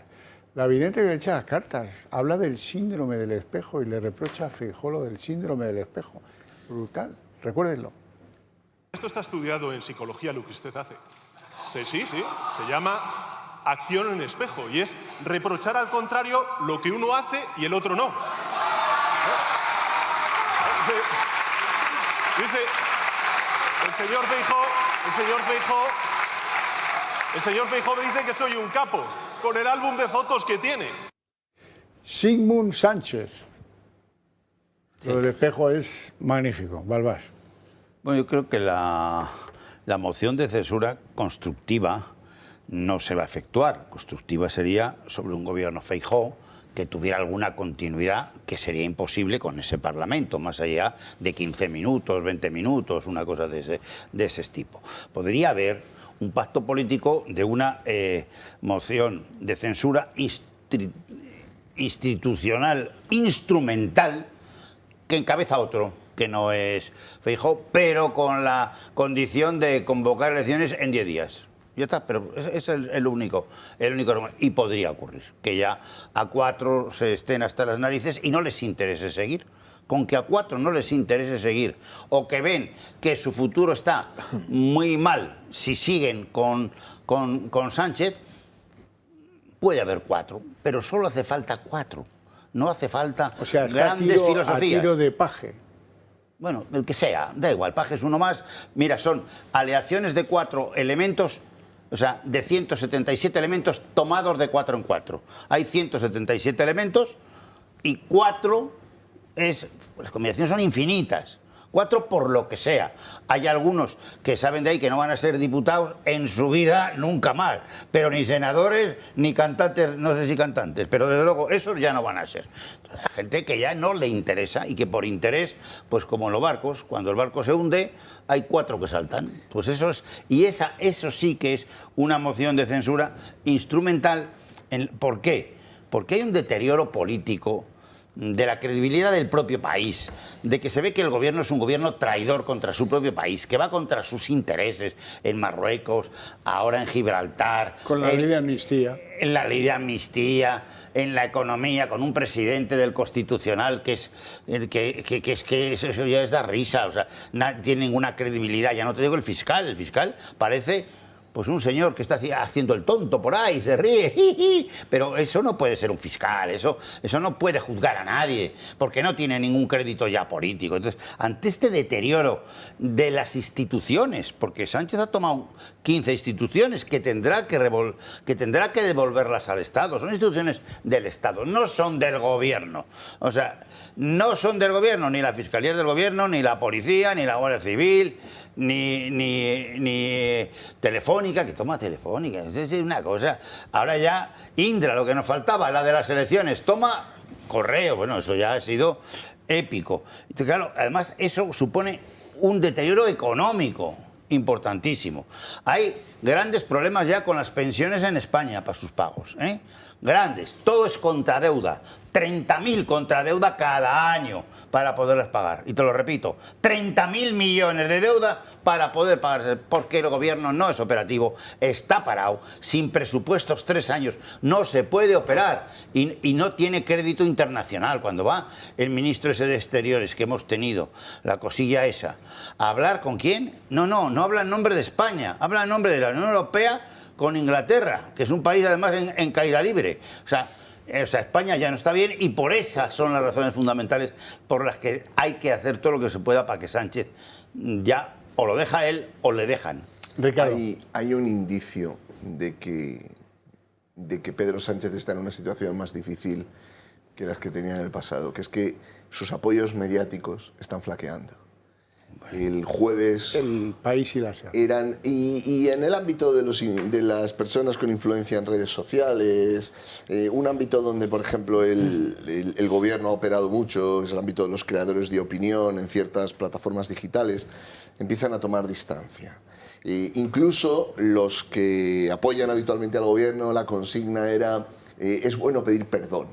La vidente que le echa las cartas habla del síndrome del espejo y le reprocha a Feijóo lo del síndrome del espejo. Brutal, recuérdenlo.
Esto está estudiado en psicología, lo que usted hace. Sí, se llama acción en espejo y es reprochar al contrario lo que uno hace y el otro no. Dice el señor Feijóo me dice que soy un capo con el álbum de fotos que tiene.
Sigmund Sánchez. Lo del espejo es magnífico. Balbás.
Bueno, yo creo que la moción de censura constructiva no se va a efectuar. Constructiva sería sobre un gobierno Feijóo que tuviera alguna continuidad, que sería imposible con ese Parlamento, más allá de 15 minutos, 20 minutos, una cosa de ese tipo. Podría haber un pacto político de una moción de censura institucional, instrumental, que encabeza otro, que no es Feijóo, pero con la condición de convocar elecciones en 10 días. Ya está, pero es el único. Y podría ocurrir que ya a 4 se estén hasta las narices y no les interese seguir. Con que a 4 no les interese seguir, o que ven que su futuro está muy mal si siguen con Sánchez, puede haber 4, pero solo hace falta 4. No hace falta grandes filosofías.
A tiro de Paje.
Bueno, el que sea, da igual, Paje es uno más. Mira, son aleaciones de 4 elementos, o sea, de 177 elementos tomados de 4 en 4. Hay 177 elementos y 4... las combinaciones son infinitas. 4 por lo que sea. Hay algunos que saben de ahí que no van a ser diputados en su vida nunca más, pero ni senadores ni cantantes, no sé si cantantes, pero desde luego esos ya no van a ser. La gente que ya no le interesa y que por interés, pues como en los barcos, cuando el barco se hunde, hay 4 que saltan. Pues eso es, y eso sí que es una moción de censura instrumental. ¿Por qué? Porque hay un deterioro político de la credibilidad del propio país, de que se ve que el gobierno es un gobierno traidor contra su propio país, que va contra sus intereses en Marruecos, ahora en Gibraltar.
Con la ley de amnistía.
En la ley de amnistía, en la economía, con un presidente del Constitucional que eso ya es da risa, o sea, no tiene ninguna credibilidad. Ya no te digo el fiscal parece... pues un señor que está haciendo el tonto por ahí, se ríe, pero eso no puede ser un fiscal, eso no puede juzgar a nadie, porque no tiene ningún crédito ya político. Entonces, ante este deterioro de las instituciones, porque Sánchez ha tomado 15 instituciones que tendrá que devolverlas al Estado, son instituciones del Estado, no son del gobierno. O sea, no son del gobierno, ni la Fiscalía es del gobierno, ni la Policía, ni la Guardia Civil, ni Telefónica, que toma Telefónica, es una cosa. Ahora ya Indra, lo que nos faltaba, la de las elecciones, toma Correo, bueno, eso ya ha sido épico. Claro, además eso supone un deterioro económico importantísimo. Hay grandes problemas ya con las pensiones en España para sus pagos, ¿eh? Grandes, todo es contradeuda. 30.000 contradeuda cada año para poderlas pagar. Y te lo repito, 30.000 millones de deuda para poder pagarse, porque el gobierno no es operativo, está parado, sin presupuestos 3 años, no se puede operar y no tiene crédito internacional. Cuando va el ministro ese de Exteriores que hemos tenido, la cosilla esa, ¿a hablar con quién? No habla en nombre de España, habla en nombre de la Unión Europea con Inglaterra, que es un país además en caída libre. O sea, España ya no está bien y por esas son las razones fundamentales por las que hay que hacer todo lo que se pueda para que Sánchez ya o lo deja él o le dejan.
Ricardo.
Hay un indicio de que Pedro Sánchez está en una situación más difícil que las que tenía en el pasado, que es que sus apoyos mediáticos están flaqueando. El jueves
el país y la SER
eran y en el ámbito de las personas con influencia en redes sociales, un ámbito donde por ejemplo el gobierno ha operado mucho es el ámbito de los creadores de opinión en ciertas plataformas digitales, empiezan a tomar distancia. Incluso los que apoyan habitualmente al gobierno, la consigna era es bueno pedir perdón,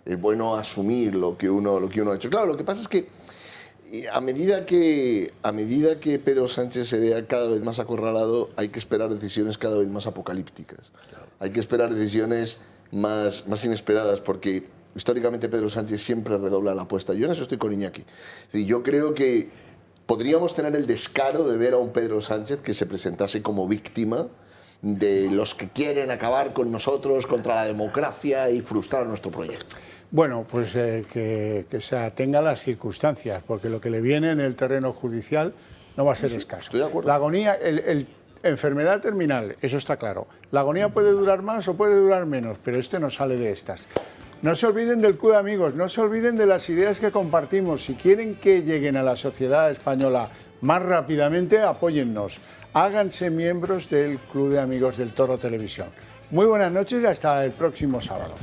es bueno asumir lo que uno ha hecho. Claro, lo que pasa es que a medida que Pedro Sánchez se vea cada vez más acorralado, hay que esperar decisiones cada vez más apocalípticas. Claro. Hay que esperar decisiones más inesperadas, porque históricamente Pedro Sánchez siempre redobla la apuesta. Yo en eso estoy con Iñaki. Yo creo que podríamos tener el descaro de ver a un Pedro Sánchez que se presentase como víctima de los que quieren acabar con nosotros, contra la democracia y frustrar nuestro proyecto.
Bueno, pues que se atenga a las circunstancias, porque lo que le viene en el terreno judicial no va a ser escaso.
Estoy de acuerdo.
La agonía, enfermedad terminal, eso está claro. La agonía puede durar más o puede durar menos, pero este no sale de estas. No se olviden del Club de Amigos, no se olviden de las ideas que compartimos. Si quieren que lleguen a la sociedad española más rápidamente, apóyennos. Háganse miembros del Club de Amigos del Toro Televisión. Muy buenas noches y hasta el próximo sábado.